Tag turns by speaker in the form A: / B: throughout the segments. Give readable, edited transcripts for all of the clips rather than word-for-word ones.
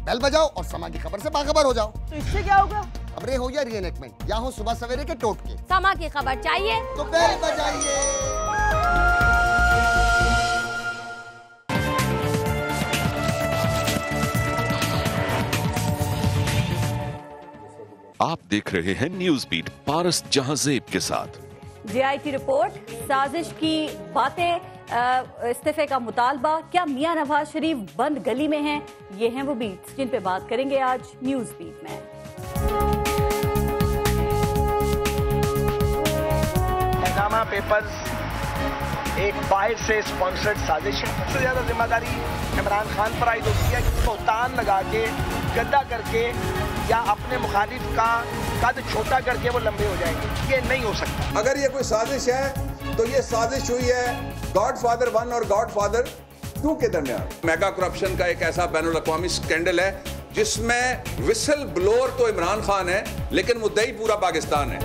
A: بیل بجاؤ اور سما کی خبر سے باخبر ہو جاؤ۔
B: تو اس سے کیا ہوگا؟
A: خبریں ہو یا ری انیکٹمنٹ، یا ہو صبح سویرے کے ٹوٹکے،
C: سما کی خبر چاہیے
A: تو بیل بجائیے۔
D: آپ دیکھ رہے ہیں نیوز بیٹ پارس جہاں زیب کے ساتھ۔
C: جے آئی ٹی رپورٹ، سازش کی باتیں، استعفے کا مطالبہ، کیا میاں نواز شریف بند گلی میں ہیں؟ یہ ہیں وہ بیٹس جن پہ بات کریں گے آج نیوز بیٹ میں۔
E: پیناما پیپرز ایک باہر سے اسپانسرڈ سازش ہے۔ سب سے زیادہ ذمہ داری عمران خان پر عائد ہوتی ہے کہ بہتان لگا کے، گدا کر کے، یا اپنے مخالف کا قد چھوٹا کر کے وہ لمبے ہو جائیں گے۔ یہ نہیں ہو سکتا۔
F: اگر یہ کوئی سازش ہے تو یہ سازش ہوئی ہے گاڈ فادر 1 اور گاڈ فادر 2 کے درمیان۔ میگا کرپشن کا ایک ایسا بین الاقوامی سکینڈل ہے جس میں وسل بلور تو عمران خان ہے لیکن مدعی پورا پاکستان ہے۔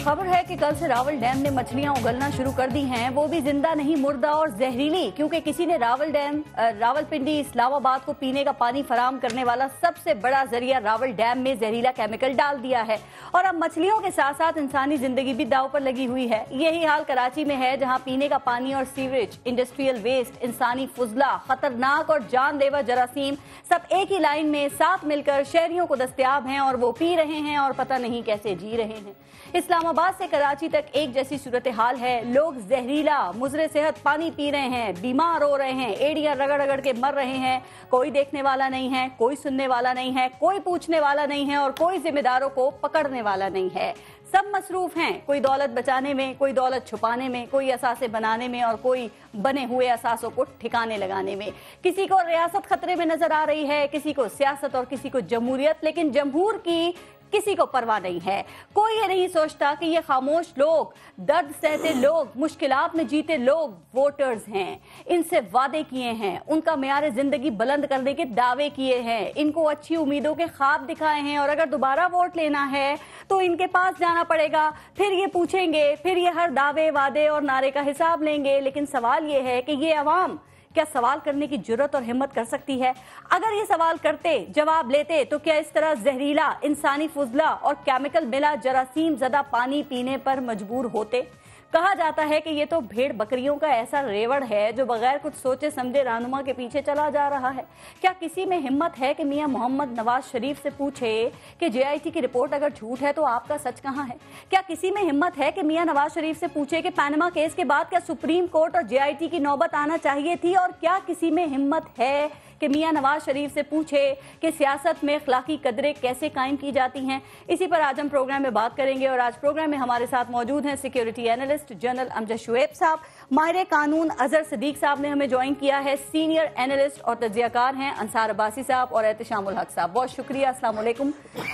C: خبر ہے کہ کل سے راول ڈیم نے مچھلیاں اگلنا شروع کر دی ہیں، وہ بھی زندہ نہیں، مردہ اور زہریلی، کیونکہ کسی نے راول پنڈی اسلام آباد کو پینے کا پانی فراہم کرنے والا سب سے بڑا ذریعہ راول ڈیم میں زہریلا کیمیکل ڈال دیا ہے، اور اب مچھلیوں کے ساتھ ساتھ انسانی زندگی بھی داؤ پر لگی ہوئی ہے۔ یہی حال کراچی میں ہے، جہاں پینے کا پانی اور سیوریج، انڈسٹریل ویسٹ، انسانی فضلہ، خطرناک اور جان لیوا جراثیم سب ایک ہی لائن میں ساتھ مل کر شہریوں کو دستیاب ہیں، اور وہ پی رہے ہیں اور پتہ نہیں کیسے جی رہے ہیں۔ اسلام آباد سے کراچی تک ایک جیسی صورتحال ہے، لوگ زہریلا مضر صحت پانی پی رہے ہیں، بیمار ہو رہے ہیں، ایڑیاں رگڑ رگڑ کے مر رہے ہیں، کوئی دیکھنے والا نہیں ہے، کوئی سننے والا نہیں ہے، کوئی پوچھنے والا نہیں ہے، اور کوئی ذمہ داروں کو پکڑنے والا نہیں ہے۔ سب مصروف ہیں، کوئی دولت بچانے میں، کوئی دولت چھپانے میں، کوئی اثاثے بنانے میں، اور کوئی بنے ہوئے اثاثوں کو ٹھکانے لگانے میں۔ کسی کو ریاست خطرے میں نظر آ رہی ہے، کسی کو سیاست اور کسی کو جمہوریت، لیکن جمہور کی کسی کو پرواہ نہیں ہے۔ کوئی یہ نہیں سوچتا کہ یہ خاموش لوگ، درد سہتے لوگ، مشکلات میں جیتے لوگ ووٹرز ہیں، ان سے وعدے کیے ہیں، ان کا معیار زندگی بلند کرنے کے دعوے کیے ہیں، ان کو اچھی امیدوں کے خواب دکھائے ہیں، اور اگر دوبارہ ووٹ لینا ہے تو ان کے پاس جانا پڑے گا، پھر یہ پوچھیں گے، پھر یہ ہر دعوے، وعدے اور نعرے کا حساب لیں گے۔ لیکن سوال یہ ہے کہ یہ عوام کیا سوال کرنے کی جرت اور ہمت کر سکتی ہے؟ اگر یہ سوال کرتے، جواب لیتے، تو کیا اس طرح زہریلا، انسانی فضلہ اور کیمیکل ملا جراثیم زدہ پانی پینے پر مجبور ہوتے؟ کہا جاتا ہے کہ یہ تو بھیڑ بکریوں کا ایسا ریوڑ ہے جو بغیر کچھ سوچے سمجھے رہنما کے پیچھے چلا جا رہا ہے۔ کیا کسی میں ہمت ہے کہ میاں محمد نواز شریف سے پوچھے کہ جے آئی ٹی کی رپورٹ اگر جھوٹ ہے تو آپ کا سچ کہاں ہے؟ کیا کسی میں ہمت ہے کہ میاں نواز شریف سے پوچھے کہ پیناما کیس کے بعد کیا سپریم کورٹ اور جے آئی ٹی کی نوبت آنا چاہیے تھی؟ اور کیا کسی میں ہمت ہے کہ میاں نواز شریف سے پوچھے کہ سیاست میں اخلاقی قدریں کیسے قائم کی جاتی ہیں؟ اسی پر آج ہم پروگرام میں بات کریں گے، اور آج پروگرام میں ہمارے ساتھ موجود ہیں سیکیورٹی اینالسٹ جنرل امجد شعیب صاحب، ماہر قانون اظہر صدیق صاحب نے ہمیں جوائن کیا ہے، سینئر اینالسٹ اور تجزیہ کار ہیں انصار عباسی صاحب اور احتشام الحق صاحب۔ بہت شکریہ، السلام علیکم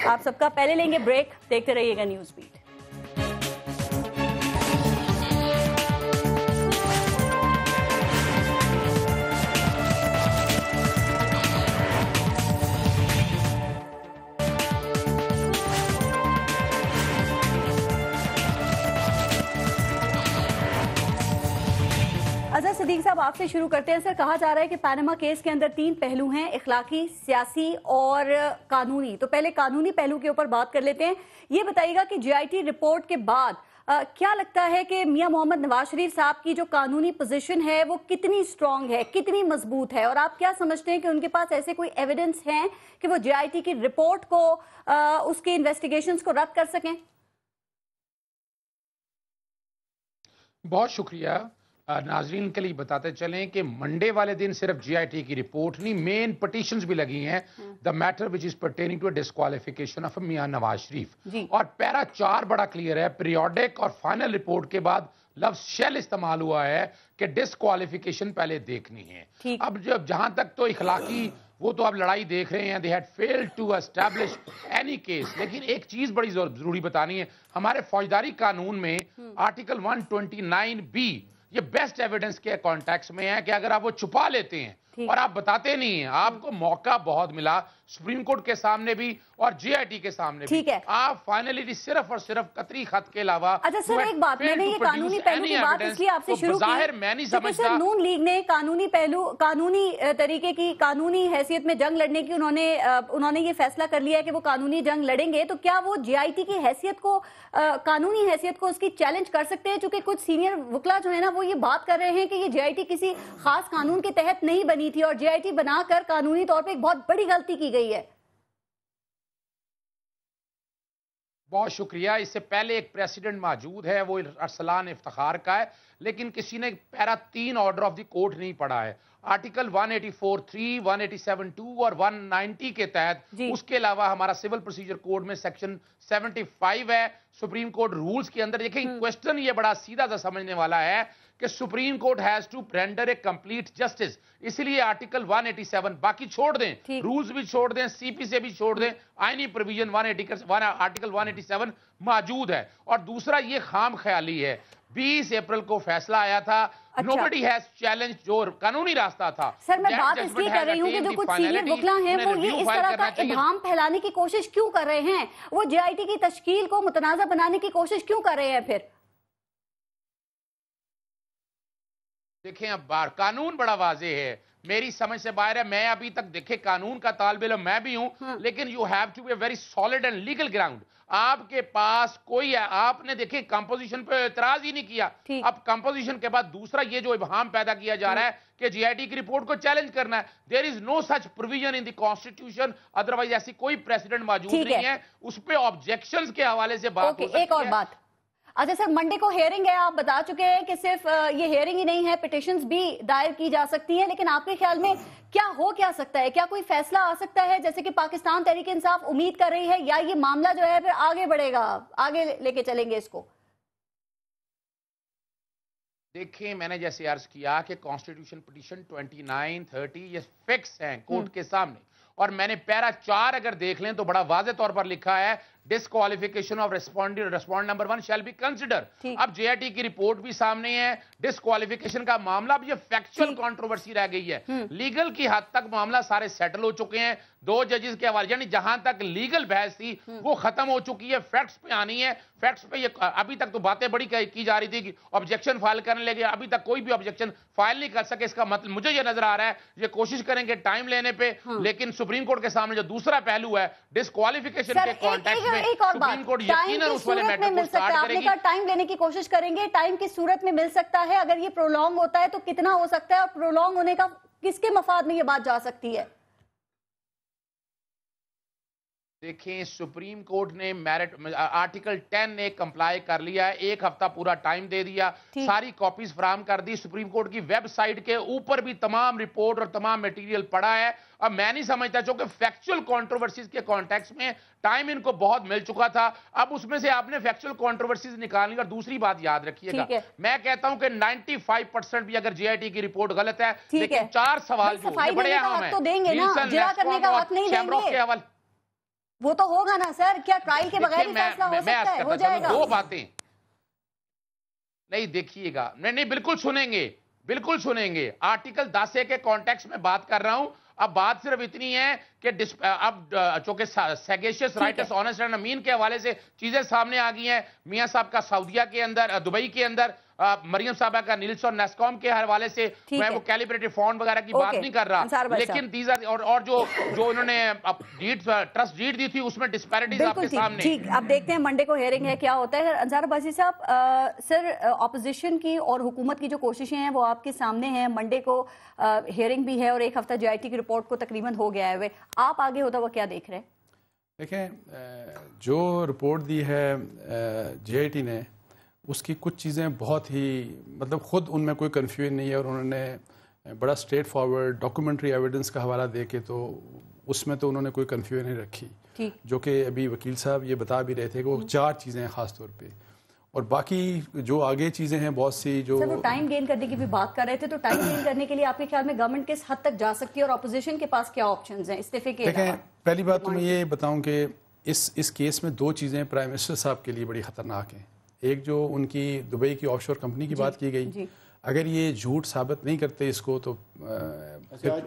C: آپ سب کا۔ پہلے لیں گے بریک، دیکھتے رہیے گا نیوز بیٹ۔ اظہر صدیق صاحب آپ سے شروع کرتے ہیں۔ سر، کہا جا رہا ہے کہ پیناما کیس کے اندر 3 پہلو ہیں، اخلاقی، سیاسی اور قانونی۔ تو پہلے قانونی پہلو کے اوپر بات کر لیتے ہیں۔ یہ بتائیے گا کہ جے آئی ٹی رپورٹ کے بعد کیا لگتا ہے کہ میاں محمد نواز شریف صاحب کی جو قانونی پوزیشن ہے وہ کتنی سٹرونگ ہے، کتنی مضبوط ہے، اور آپ کیا سمجھتے ہیں کہ ان کے پاس ایسے کوئی ایویڈنس ہیں کہ وہ جے آئی ٹی کی رپورٹ کو، اس کے انویسٹیگیشنز کو رد کر سکیں؟
G: بہت شکریہ۔ ناظرین کے لیے بتاتے چلیں کہ منڈے والے دن صرف جے آئی ٹی کی رپورٹ نہیں، مین پٹیشنز بھی لگی ہیں، the matter which is pertaining to disqualification of Mian Nawaz شریف، اور پیرا 4 بڑا کلیئر ہے۔ پیریوڈک اور فائنل رپورٹ کے بعد لفظ شیل استعمال ہوا ہے کہ ڈسکوالیفیکیشن پہلے دیکھنی ہے۔ اب جہاں تک تو اخلاقی، وہ تو اب لڑائی دیکھ رہے ہیں، they had failed to establish any case، لیکن ایک چیز بڑی ضروری بتانی ہے۔ ہمارے فوجداری قانون میں آرٹیکل 129B یہ بیسٹ ایویڈنس کے کانٹیکس میں ہے کہ اگر آپ وہ چھپا لیتے ہیں اور آپ بتاتے نہیں ہیں. آپ کو موقع بہت ملا سپریم کورٹ کے سامنے بھی اور جی آئی ٹی کے سامنے بھی. آپ فائنلی صرف اور صرف قطری خط کے علاوہ.
C: اچھا سر ایک بات, میں نے یہ قانونی پہلو کی بات اس لیے آپ سے شروع کی
G: میں نہیں سمجھتا.
C: نون لیگ نے قانونی پہلو, قانونی طریقے کی, قانونی حیثیت میں جنگ لڑنے کی انہوں نے یہ فیصلہ کر لیا ہے کہ وہ قانونی جنگ لڑیں گے, تو کیا وہ جی آئی ٹی کی حیثیت کو, قانونی حیثیت کو اس کی چیلنج کر سکتے ہیں؟ چونکہ کچھ سینئر وکلا جو ہے نا وہ یہ بات کر رہے ہیں کہ یہ جی آئی ٹی کسی خاص قانون کے تحت نہیں بنی تھی اور جی آئی ٹی بنا کر قانونی طور پہ ایک بہت بڑی غلطی کی گئی ہے.
G: بہت شکریہ. اس سے پہلے ایک پریسیڈنٹ موجود ہے, وہ ارسلان افتخار کا ہے, لیکن کسی نے پیرا 3 آرڈر آف دی کورٹ نہیں پڑھا ہے. آرٹیکل 184(3), 187(2) اور 190 کے تحت. اس کے علاوہ ہمارا سول پروسیجر کوڈ میں سیکشن 75 ہے. سپریم کورٹ رولز کے اندر دیکھیں کوشچن یہ بڑا سیدھا سا سمجھنے والا ہے کہ supreme court has to render a complete justice. اس لیے آرٹیکل 187 باقی چھوڑ دیں, رولز بھی چھوڑ دیں, سی پی سے بھی چھوڑ دیں, آئینی پروویژن آرٹیکل 187 موجود ہے. اور دوسرا یہ خام خیالی ہے, 20 اپریل کو فیصلہ آیا تھا, nobody has challenged جو قانونی راستہ تھا.
C: سر میں بات اس لیے کر رہی ہوں کہ جو کچھ سینئر وکلا ہیں وہ یہ اس طرح کا ابہام پھیلانے کی کوشش کیوں کر رہے ہیں, وہ جے آئی ٹی کی تشکیل کو متنازع بنانے کی کوشش کیوں کر رہے ہیں پھر؟
G: دیکھیں اب قانون بڑا واضح ہے, میری سمجھ سے باہر ہے. میں ابھی تک دیکھیں قانون کا طالب علم میں بھی ہوں, لیکن you have to be a very solid and legal ground. آپ کے پاس کوئی ہے, آپ نے دیکھیں کمپوزیشن پہ اعتراض ہی نہیں کیا. اب کمپوزیشن کے بعد دوسرا یہ جو ابہام پیدا کیا جا رہا ہے کہ جی آئی ٹی کی رپورٹ کو چیلنج کرنا ہے. there is no such provision in the constitution, otherwise ایسی کوئی پریسیڈنٹ موجود نہیں ہے. اس پہ آبجیکشنز کے حوالے سے بات ہو سکتی ہے.
C: ایک اور بات, اچھا سر منڈے کو ہیئرنگ ہے, آپ بتا چکے ہیں کہ صرف یہ ہیئرنگ ہی نہیں ہے, پٹیشنز بھی دائر کی جا سکتی ہیں, لیکن آپ کے خیال میں کیا سکتا ہے, کیا کوئی فیصلہ آ سکتا ہے جیسے کہ پاکستان تحریک انصاف امید کر رہی ہے, یا یہ معاملہ جو ہے پھر آگے بڑھے گا, آگے لے کے چلیں گے اس کو؟
G: دیکھیں میں نے جیسے عرض کیا کہ کانسٹیٹیوشن پٹیشن 29, 30 یہ فکس ہیں کورٹ کے سامنے, اور میں نے پیرا 4 اگر دیکھ لیں تو بڑا واضح طور پر لکھا ہے disqualification of respondent number 1 shall be consider. اب جے آئی ٹی کی رپورٹ بھی سامنے ہے, ڈسکوالیفیکیشن کا معاملہ اب یہ فیکچول کنٹروورسی رہ گئی ہے. لیگل کی حد تک معاملہ سارے سیٹل ہو چکے ہیں 2 ججز کے حوالے, یعنی جہاں تک لیگل بحث تھی وہ ختم ہو چکی ہے, فیکٹس پہ آنی ہے. فیکٹس پہ یہ ابھی تک تو باتیں بڑی کی جا رہی تھی کہ آبجیکشن فائل کرنے لگے, ابھی تک کوئی بھی آبجیکشن فائل نہیں کر سکے. اس کا مطلب مجھے یہ نظر آ رہا ہے یہ کوشش کریں گے ٹائم لینے پہ, لیکن سپریم کورٹ کے سامنے جو دوسرا پہلو ہے ڈسکوالیفیکیشن کے کانٹیکسٹ میں سپریم کورٹ یقیناً اس والے میٹر کو سٹارٹ کرے گی.
C: ٹائم لینے کی کوشش کریں گے, ٹائم کی صورت میں مل سکتا ہے, اگر یہ پرولونگ ہوتا ہے تو کتنا ہو سکتا ہے, اور پرولونگ ہونے کا کس کے مفاد میں یہ بات جا سکتی ہے؟
G: دیکھیں سپریم کورٹ نے آرٹیکل 10 نے کمپلائی کر لیا ہے, 1 ہفتہ پورا ٹائم دے دیا, ساری کاپیز فراہم کر دی. سپریم کورٹ کی ویب سائٹ کے اوپر بھی تمام رپورٹ اور تمام میٹیریل پڑا ہے. اب میں نہیں سمجھتا چونکہ فیکچول کنٹروورسیز کے کانٹیکس میں ٹائم ان کو بہت مل چکا تھا, اب اس میں سے آپ نے فیکچول کنٹروورسیز نکالنی. اور دوسری بات یاد رکھیے گا, میں کہتا ہوں کہ 95% بھی اگر جے آئی ٹی کی رپورٹ غلط ہے, لیکن 4 سوال جو بڑے اہم ہیں,
C: وہ تو ہوگا نا سر, کیا ٹرائل کے بغیر ہی فیصلہ ہو سکتا ہے؟ ہو جائے گا.
G: 2 باتیں نہیں دیکھیے گا, نہیں بالکل سنیں گے. آرٹیکل 10A کے کانٹیکس میں بات کر رہا ہوں. اب بات صرف اتنی ہے کہ اب چونکہ سیگیشس رائٹس آنسٹ اینڈ امین کے حوالے سے چیزیں سامنے آ گئی ہیں, میاں صاحب کا سعودیہ کے اندر, دبئی کے اندر, مریم صاحبہ کا نیلس اور نیسکوم کے حوالے سے, میں وہ کیلیبریٹڈ فنڈ وغیرہ کی بات نہیں کر رہا, لیکن اور جو انہوں نے ٹرسٹ ڈیڈ دی تھی اس میں ڈسپیرٹیز آپ کے سامنے.
C: ٹھیک, اب دیکھتے ہیں منڈے کو ہیئرنگ ہے کیا ہوتا ہے. انصار عباسی صاحب, سر اپوزیشن کی اور حکومت کی جو کوششیں ہیں وہ آپ کے سامنے ہیں, منڈے کو ہیئرنگ بھی ہے اور 1 ہفتہ جے آئی ٹی کی رپورٹ کو تقریباً ہو گیا ہے, آپ آگے ہوتا ہوا کیا دیکھ رہے ہیں؟
B: دیکھیں جو رپورٹ دی ہے جے آئی ٹی نے, اس کی کچھ چیزیں بہت ہی مطلب خود ان میں کوئی کنفیوژن نہیں ہے, اور انہوں نے بڑا اسٹریٹ فارورڈ ڈاکومنٹری ایویڈنس کا حوالہ دے کے تو اس میں تو انہوں نے کوئی کنفیوژن نہیں رکھی, جو کہ ابھی وکیل صاحب یہ بتا بھی رہے تھے کہ وہ 4 چیزیں ہیں خاص طور پہ, اور باقی جو آگے چیزیں ہیں بہت سی جو
C: سر وہ ٹائم گین کرنے کی بھی بات کر رہے تھے, تو ٹائم گین کرنے کے لیے آپ کے خیال میں گورنمنٹ کس حد تک جا سکتی ہے, اور اپوزیشن کے پاس کیا آپشنز ہیں استعفے کے علاوہ؟
B: دیکھیں پہلی بات تو میں یہ بتاؤں کہ اس کیس میں 2 چیزیں پرائم منسٹر صاحب کے لیے بڑی خطرناک ہیں. ایک جو ان کی دبئی کی آف شور کمپنی کی بات کی گئی, اگر یہ جھوٹ ثابت نہیں کرتے اس کو تو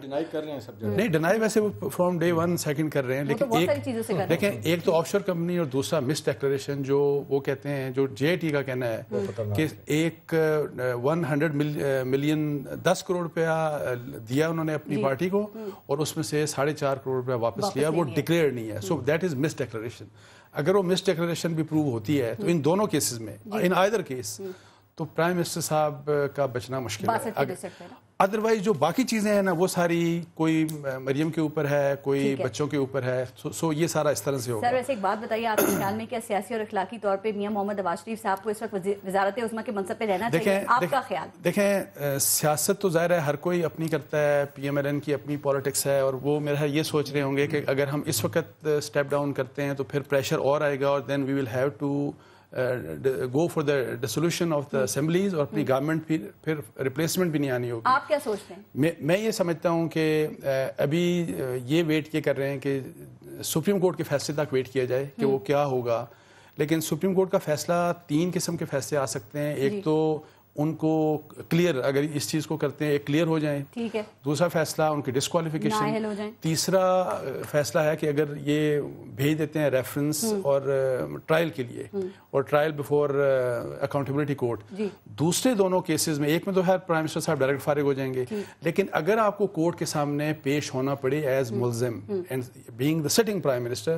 H: ڈینائی کر رہے ہیں سب جگہ.
B: نہیں ڈینائی ویسے وہ فرام ڈے 1 سیکنڈ کر رہے ہیں, لیکن دیکھیں ایک تو آف شور کمپنی اور دوسرا مس ڈیکلریشن جو وہ کہتے ہیں, جو جے ٹی کا کہنا ہے کہ ایک 100 ملین 10 کروڑ روپیہ دیا انہوں نے اپنی پارٹی کو اور اس میں سے 4.5 کروڑ روپیہ واپس لیا, وہ ڈکلیئر نہیں ہے. So that is miss declaration. اگر وہ مس ڈیکلریشن بھی پروو ہوتی ہے تو ان دونوں کیسز میں, ان آئدر کیس, تو پرائم منسٹر صاحب کا بچنا مشکل ہے. ادروائز جو باقی چیزیں ہیں نا وہ ساری کوئی مریم کے اوپر ہے, کوئی بچوں کے اوپر ہے, سو یہ سارا اس طرح سے ہوگا.
C: سر ویسے ایک بات بتائیے, آپ کے خیال میں کیا سیاسی اور اخلاقی طور پہ میاں محمد نواز شریف صاحب کو اس وقت وزارت عظمیٰ کے منصب پہ رہنا چاہیے؟ آپ کا خیال.
B: دیکھیں سیاست تو ظاہر ہے ہر کوئی اپنی کرتا ہے, پی ایم ایل این کی اپنی پالیٹکس ہے, اور وہ میرا یہ سوچ رہے ہوں گے کہ اگر ہم اس وقت اسٹیپ ڈاؤن کرتے ہیں تو پھر پریشر اور آئے گا, اور then we will have to go for the dissolution of the assemblies, اور اپنی گورنمنٹ پھر ریپلیسمنٹ بھی نہیں آنی ہوگی.
C: آپ کیا سوچتے ہیں؟
B: میں یہ سمجھتا ہوں کہ ابھی یہ ویٹ یہ کر رہے ہیں کہ سپریم کورٹ کے فیصلے تک ویٹ کیا جائے کہ وہ کیا ہوگا. لیکن سپریم کورٹ کا فیصلہ 3 قسم کے فیصلے آ سکتے ہیں. ایک تو ان کو کلیئر, اگر اس چیز کو کرتے ہیں ایک کلیئر ہو جائیں,
C: ٹھیک ہے.
B: دوسرا فیصلہ ان کی ڈسکوالیفیکیشن. تیسرا فیصلہ ہے کہ اگر یہ بھیج دیتے ہیں ریفرنس اور ٹرائل کے لیے, اور ٹرائل بفور اکاؤنٹیبلٹی کورٹ. دوسرے دونوں کیسز میں, ایک میں تو ہے پرائم منسٹر صاحب ڈائریکٹ فارغ ہو جائیں گے, لیکن اگر آپ کو کورٹ کے سامنے پیش ہونا پڑے ایز ملزم and being the sitting prime minister,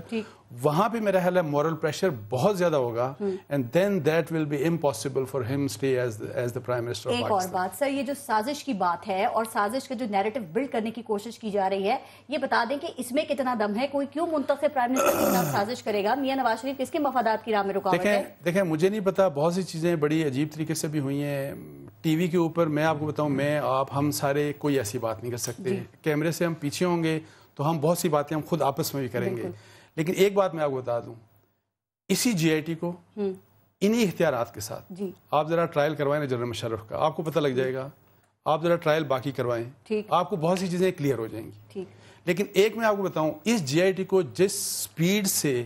B: وہاں پہ میرا خیال ہے مورل پریشر بہت زیادہ ہوگا, and then that will be impossible for him stay as the prime minister of Pakistan.
C: ایک اور بات سر, یہ جو سازش کی بات ہے اور سازش کا جو نیریٹو بلڈ کرنے کی کوشش کی جا رہی ہے, یہ بتا دیں کہ اس میں کتنا دم ہے؟ کوئی کیوں منتخب پرائم منسٹر کے خلاف سازش کرے گا؟ میاں نواز شریف کس کے مفادات کی راہ میں رکاوٹ ہے؟
B: دیکھیں مجھے نہیں پتا, بہت سی چیزیں بڑی عجیب طریقے سے بھی ہوئی ہیں ٹی وی کے اوپر. میں آپ کو بتاؤں, میں آپ ہم سارے کوئی ایسی بات نہیں کر سکتے. کیمرے سے ہم پیچھے ہوں گے تو ہم بہت سی باتیں ہم خود آپس میں بھی کریں گے, لیکن ایک بات میں آپ کو بتا دوں, اسی جی آئی ٹی کو انہی اختیارات کے ساتھ آپ ذرا ٹرائل کروائیں نا جنرل مشرف کا, آپ کو پتہ لگ جائے گا. آپ ذرا ٹرائل باقی کروائیں, آپ کو بہت سی چیزیں کلیئر ہو جائیں گی. لیکن ایک میں آپ کو بتاؤں, اس جی آئی ٹی کو جس سپیڈ سے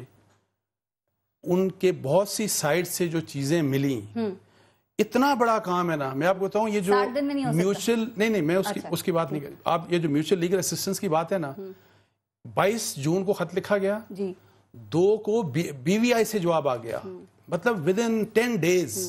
B: ان کے بہت سی سائٹ سے جو چیزیں ملیں, اتنا بڑا کام ہے نا. میں آپ کو بتاؤں, یہ جو میوچل نہیں میں اس کی بات نہیں کر, آپ یہ جو میوچل لیگل اسسٹنس کی بات ہے نا, 22 جون کو خط لکھا گیا, 2 کو بی وی آئی سے جواب آ گیا, مطلب with in 10 days.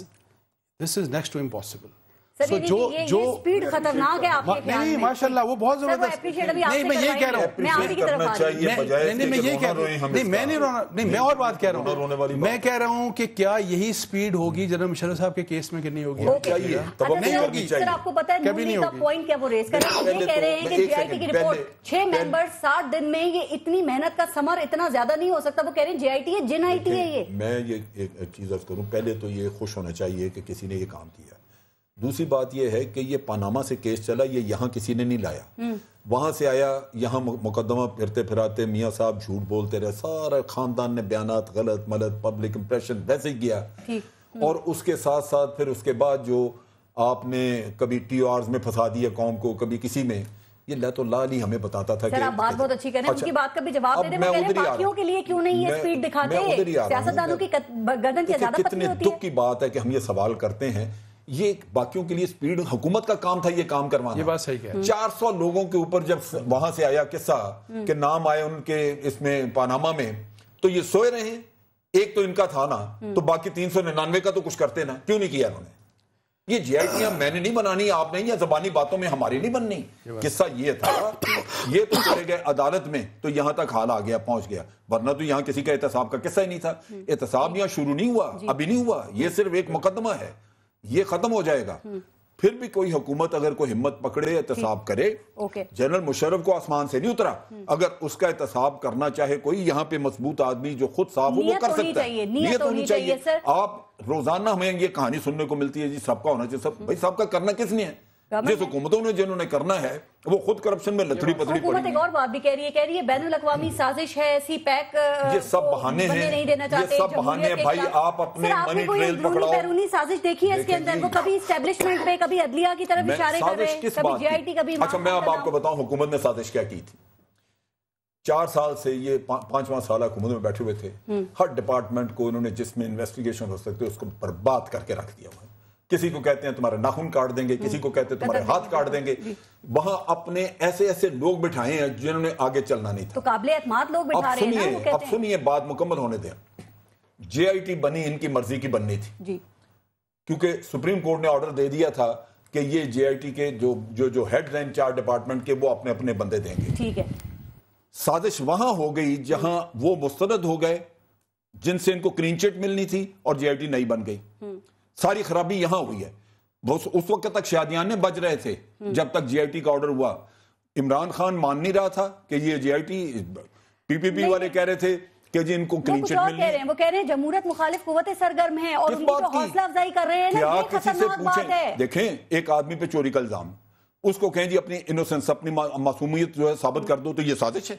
B: This is next to impossible.
C: یہ سپیڈ خطرناک ہے آپ کے خیال میں؟
B: نہیں ماشاءاللہ وہ بہت زبردست. نہیں میں یہ کہہ رہا ہوں,
C: میں آپ کی طرف آ رہی
B: ہوں, میں یہ کہہ رہا ہوں, نہیں میں نہیں رونا, نہیں میں اور بات کہہ رہا ہوں, میں کہہ رہا ہوں کہ کیا یہی سپیڈ ہوگی جنرل مشرف صاحب کے کیس میں کہ نہیں ہوگی؟
C: نہیں ہوگی. سر آپ کو پتہ ہے نوری کا پوائنٹ کیا وہ ریز کر رہے ہیں, یہ کہہ رہے ہیں کہ جی آئی ٹی کی رپورٹ 6 ممبرز 60 دن میں, یہ اتنی محنت کا ثمر اتنا زیادہ نہیں ہو سکتا. وہ کہہ رہے ہیں جی آئی ٹی ہے, جن آئی ٹی ہے. یہ
H: میں یہ ایک چیز عرض کروں, پہلے تو یہ خوش ہونا چاہیے کہ کسی نے یہ کام کیا. دوسری بات یہ ہے کہ یہ پاناما سے کیس چلا, یہ یہاں کسی نے نہیں لایا, وہاں سے آیا, یہاں مقدمہ پھرتے پھراتے میاں صاحب جھوٹ بولتے رہے, سارا خاندان نے بیانات غلط ملت پبلک امپریشن ویسے ہی کیا. اور اس کے ساتھ ساتھ پھر اس کے بعد جو آپ نے کبھی ٹی آرز میں پھنسا دیا قوم کو, کبھی کسی میں, یہ لت اللہ علی ہمیں بتاتا تھا.
C: سر آپ بات بہت اچھی کر رہے ہیں, ان کی بات کا بھی جواب دے دیں. وہ کہہ رہے ہیں باقیوں کے لیے کیوں نہیں یہ سپیڈ دکھاتے, سیاستدانوں کی گردن کی زیادہ پتلی ہوتی ہے.
H: دکھ کی بات ہے کہ ہم یہ سوال کرتے ہیں, یہ باقیوں کے لیے سپیڈ حکومت کا کام تھا یہ کام کروانا.
B: یہ بات صحیح ہے.
H: 400 لوگوں کے اوپر جب وہاں سے آیا قصہ کہ نام آئے ان کے اس میں پاناما میں, تو یہ سوئے رہے. ایک تو ان کا تھا نا, تو باقی 399 کا تو کچھ کرتے نا, کیوں نہیں کیا انہوں نے؟ یہ جی آئی ٹیاں میں نے نہیں بنانی, آپ نے, یا زبانی باتوں میں ہماری نہیں بننی. قصہ یہ تھا, یہ تو چلے گئے عدالت میں, تو یہاں تک حال آ گیا, پہنچ گیا. ورنہ تو یہاں کسی کا احتساب کا قصہ ہی نہیں تھا. احتساب یہاں شروع نہیں ہوا, ابھی نہیں ہوا, یہ صرف ایک مقدمہ ہے, یہ ختم ہو جائے گا. پھر بھی کوئی حکومت اگر کوئی ہمت پکڑے, احتساب کرے. جنرل مشرف کو آسمان سے نہیں اترا, اگر اس کا احتساب کرنا چاہے کوئی یہاں پہ مضبوط آدمی جو خود صاف ہو, وہ کر سکتا ہے. نیت ہونی چاہیے. آپ روزانہ ہمیں یہ کہانی سننے کو ملتی ہے, جی سب کا ہونا چاہیے. سب بھائی سب کا کرنا کس نے ہے؟ جس حکومتوں نے جنہوں نے کرنا ہے وہ خود کرپشن میں لتڑی پتڑی پڑی.
C: حکومت ایک اور بات بھی کہہ رہی ہے بین الاقوامی سازش ہے, سی پیک
H: یہ سب بہانے ہیں, یہ سب بہانے ہیں بھائی. آپ اپنے منی ٹریل پکڑاؤ.
C: بیرونی سازش دیکھی ہے اس کے اندر, وہ کبھی اسٹیبلشمنٹ پہ, کبھی عدلیہ کی طرف اشارے کر رہے ہیں, کبھی جی آئی ٹی, کبھی.
H: اچھا میں اب آپ کو بتاؤں حکومت نے سازش کیا کی تھی. 4 سال سے یہ 5واں سال حکومت میں بیٹھے ہوئے تھے. ہر ڈپارٹمنٹ کو انہوں نے جس میں انویسٹیگیشن ہو سکتے اس کو برباد کر کے رکھ دیا ہوا. کسی کو کہتے ہیں تمہارے ناخن کاٹ دیں گے, کسی کو کہتے ہیں تمہارے ہاتھ کاٹ دیں گے. وہاں اپنے ایسے ایسے لوگ بٹھائے ہیں جنہوں نے آگے چلنا نہیں تھا.
C: تو قابل اعتماد لوگ بٹھا رہے ہیں نا.
H: اب سنیے بات مکمل ہونے دیں. جے آئی ٹی بنی ان کی مرضی کی بننی تھی
C: جی,
H: کیونکہ سپریم کورٹ نے آرڈر دے دیا تھا کہ یہ جے آئی ٹی کے جو ہیڈ ہیں 4 ڈپارٹمنٹ کے وہ اپنے اپنے بندے دیں گے.
C: ٹھیک ہے.
H: سازش وہاں ہو گئی جہاں وہ مسترد ہو گئے جن سے ان کو کلین چٹ ملنی تھی اور جے آئی ٹی نہیں بن گئی. ساری خرابی یہاں ہوئی ہے. اس وقت تک شادیانے بج رہے تھے جب تک جے آئی ٹی کا آرڈر ہوا. عمران خان مان نہیں رہا تھا کہ یہ جے آئی ٹی, پی پی پی والے کہہ رہے تھے کہ جی ان کو کلین چٹ ملنی ہے.
C: وہ کہہ رہے ہیں جمہوریت مخالف قوتیں سرگرم ہیں اور ان کی جو حوصلہ افزائی کر رہے ہیں نا, یہ خطرناک بات ہے.
H: دیکھیں ایک آدمی پہ چوری کا الزام, اس کو کہیں جی اپنی انوسنس اپنی معصومیت جو ہے ثابت کر دو, تو یہ سازش ہے.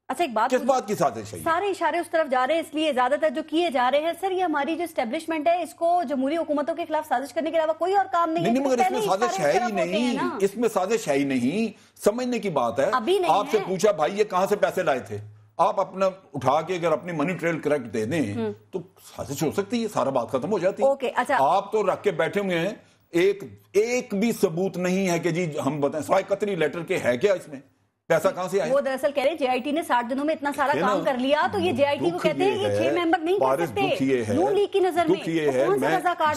C: اچھا ایک بات,
H: کس بات کی سازش ہے؟
C: سارے اشارے اس طرف جا رہے ہیں, اس لیے زیادہ تر جو کیے جا رہے ہیں سر یہ ہماری جو اسٹیبلشمنٹ ہے اس کو جمہوری حکومتوں کے خلاف سازش کرنے کے علاوہ کوئی اور کام نہیں ہے.
H: نہیں مگر اس میں سازش ہے ہی نہیں, اس میں سازش ہے ہی نہیں. سمجھنے کی بات ہے. آپ سے پوچھا بھائی یہ کہاں سے پیسے لائے تھے, آپ اپنا اٹھا کے اگر اپنی منی ٹریل کریکٹ دے دیں تو سازش ہو سکتی ہے, سارا بات ختم ہو جاتی ہے. آپ تو رکھ کے بیٹھے ہوئے ہیں, ایک بھی ثبوت نہیں ہے کہ جی ہم بتائیں سوائے قطری لیٹر کے ہے کیا اس میں پیسہ کہاں سے آیا.
C: وہ دراصل کہہ رہے ہیں جے آئی ٹی نے 60 دنوں میں اتنا سارا کام کر لیا, تو یہ جے آئی ٹی کو کہتے ہیں یہ 6 ممبر نہیں کر سکتے نون لیگ کی نظر میں.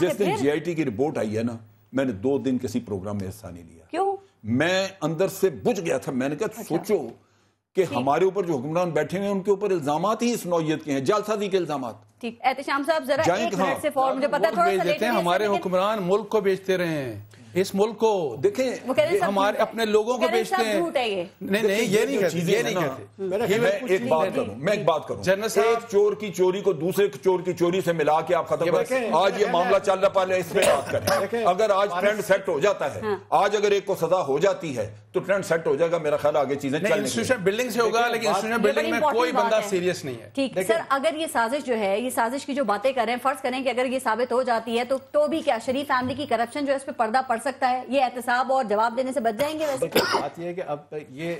H: جس دن جے آئی ٹی کی رپورٹ آئی ہے نا, میں نے 2 دن کسی پروگرام میں حصہ نہیں لیا.
C: کیوں؟
H: میں اندر سے بجھ گیا تھا. میں نے کہا سوچو کہ ہمارے اوپر جو حکمران بیٹھے ہیں ان کے اوپر الزامات ہی اس نوعیت کے ہیں, جعلسازی کے الزامات.
C: ٹھیک, احتشام صاحب ذرا 1 منٹ سے فور, مجھے پتا ہے تھوڑا سا لیٹ ہے.
B: ہمارے حکمران ملک کو بیچتے رہے ہیں, اس ملک کو دیکھیں ہمارے اپنے لوگوں کو بیچتے ہیں. نہیں یہ نہیں کہتے.
H: میں ایک بات کروں, ایک چور کی چوری کو دوسرے چور کی چوری سے ملا کے آپ ختم کریں. آج یہ معاملہ چل رہا, پہلے اس پہ بات کریں. اگر آج ٹرینڈ سیٹ ہو جاتا ہے, آج اگر ایک کو سزا ہو جاتی ہے تو ٹرینڈ سیٹ ہو جائے گا. میرا خیال آگے چیزیں چلنے
B: انسٹیٹیوشن بلڈنگ سے ہوگا, لیکن انسٹیٹیوشن بلڈنگ میں کوئی بندہ سیریس نہیں ہے.
C: ٹھیک سر, اگر یہ سازش جو ہے, یہ سازش کی جو باتیں کر رہے ہیں, فرض کریں کہ اگر یہ ثابت ہو جاتی ہے تو بھی کیا شریف فیملی کی کرپشن جو ہے اس پہ پردہ پڑ سکتا ہے, یہ احتساب اور جواب دینے سے بچ جائیں گے؟ ویسے
I: بات یہ ہے کہ اب یہ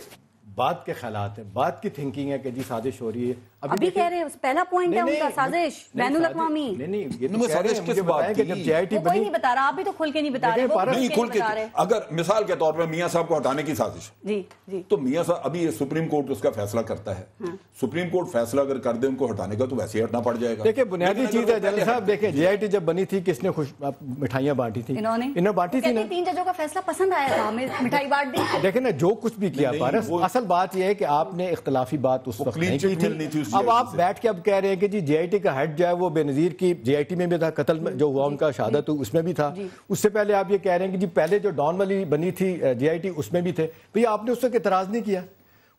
I: بات کے خیالات ہیں, بات کی تھنکنگ ہے کہ جی سازش ہو رہی ہے.
C: ابھی کہہ رہے ہیں پہلا پوائنٹ ہے ان کا سازش بین الاقوامی.
I: نہیں یہ تو کہہ رہے ہیں مجھے بتائیں کہ جب جے آئی ٹی بنی,
C: کوئی نہیں بتا رہا, آپ بھی تو کھل کے نہیں بتا رہے.
H: نہیں کھل کے, اگر مثال کے طور پر میاں صاحب کو ہٹانے کی سازش,
C: جی جی,
H: تو میاں صاحب ابھی یہ سپریم کورٹ اس کا فیصلہ کرتا ہے. سپریم کورٹ فیصلہ اگر کر دے ان کو ہٹانے کا تو ویسے ہی ہٹنا پڑ جائے گا.
I: دیکھیں بنیادی چیز ہے جنرل صاحب, دیکھیں جے آئی ٹی جب بنی تھی کس نے مٹھائیاں بانٹی تھی؟ انہوں نے بانٹی تھی نا.
C: 3 ججوں کا فیصلہ پسند آیا تھا, ہمیں مٹھائی بانٹ دی.
I: دیکھیں نا جو کچھ بھی کیا پارس, اصل بات یہ ہے کہ آپ نے اختلافی بات اس وقت نہیں کی تھی. اب آپ بیٹھ کے اب کہہ رہے ہیں کہ جی جے آئی ٹی کا ہیڈ جو ہے وہ بے نظیر کی جے آئی ٹی میں بھی تھا, قتل جو ہوا ان کا شہادت اس میں بھی تھا. اس سے پہلے آپ یہ کہہ رہے ہیں کہ جی پہلے جو ڈان والی بنی تھی جے آئی ٹی اس میں بھی تھے. بھئی آپ نے اس وقت اعتراض نہیں کیا.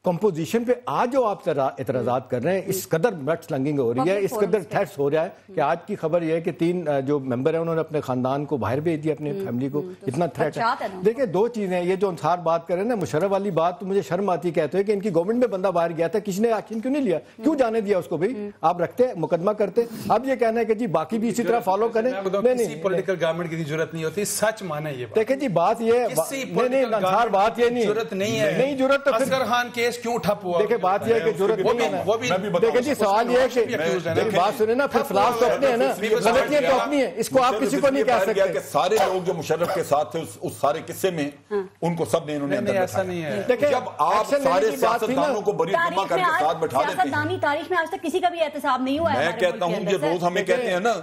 I: کمپوزیشن پہ آج جو آپ اعتراضات کر رہے ہیں, اس قدر مٹ سلنگنگ ہو رہی ہے, اس قدر تھریٹس ہو رہا ہے کہ آج کی خبر یہ ہے کہ 3 جو ممبر ہیں انہوں نے اپنے خاندان کو باہر بھیج دیا, اپنے فیملی کو. اتنا تھریٹ ہے. دیکھیں 2 چیزیں, یہ جو انصار بات کر رہے ہیں نا, مشرف والی بات تو مجھے شرم آتی کہتے ہیں کہ ان کی گورنمنٹ میں بندہ باہر گیا تھا, کسی نے ایکشن کیوں نہیں لیا, کیوں جانے دیا اس کو؟ بھائی آپ رکھتے مقدمہ کرتے. اب یہ کہنا ہے کہ جی باقی بھی اسی طرح فالو کریں.
B: نہیں پولیٹیکل گورنمنٹ کی ضرورت نہیں ہوتی, سچ مانے یہ.
I: دیکھیں جی بات یہ نہیں انصار بات یہ نہیں,
B: ضرورت نہیں ہے.
I: نہیں ضرورت تو
B: اصغر خان کیس کیوں ٹھپ ہوا؟
I: بات یہ ہے کہ ضرورت نہیں ہے. دیکھیں جی سوال یہ ہے کہ بات سنیں نا, پھر خلاف تو اپنے ہیں نا, غلطیاں تو اپنی ہیں, اس کو آپ کسی کو نہیں کہہ سکتے.
H: کہ سارے لوگ جو مشرف کے ساتھ تھے اس سارے قصے میں ان کو سب نے انہوں نے اندر
B: ایسا نہیں ہے.
H: جب آپ سارے سیاستدانوں کو بری جمع کر کے ساتھ بٹھا دیتے ہیں,
C: سیاستدانی تاریخ میں آج تک کسی کا بھی احتساب نہیں ہوا ہے.
H: میں کہتا ہوں یہ روز ہمیں کہتے ہیں نا,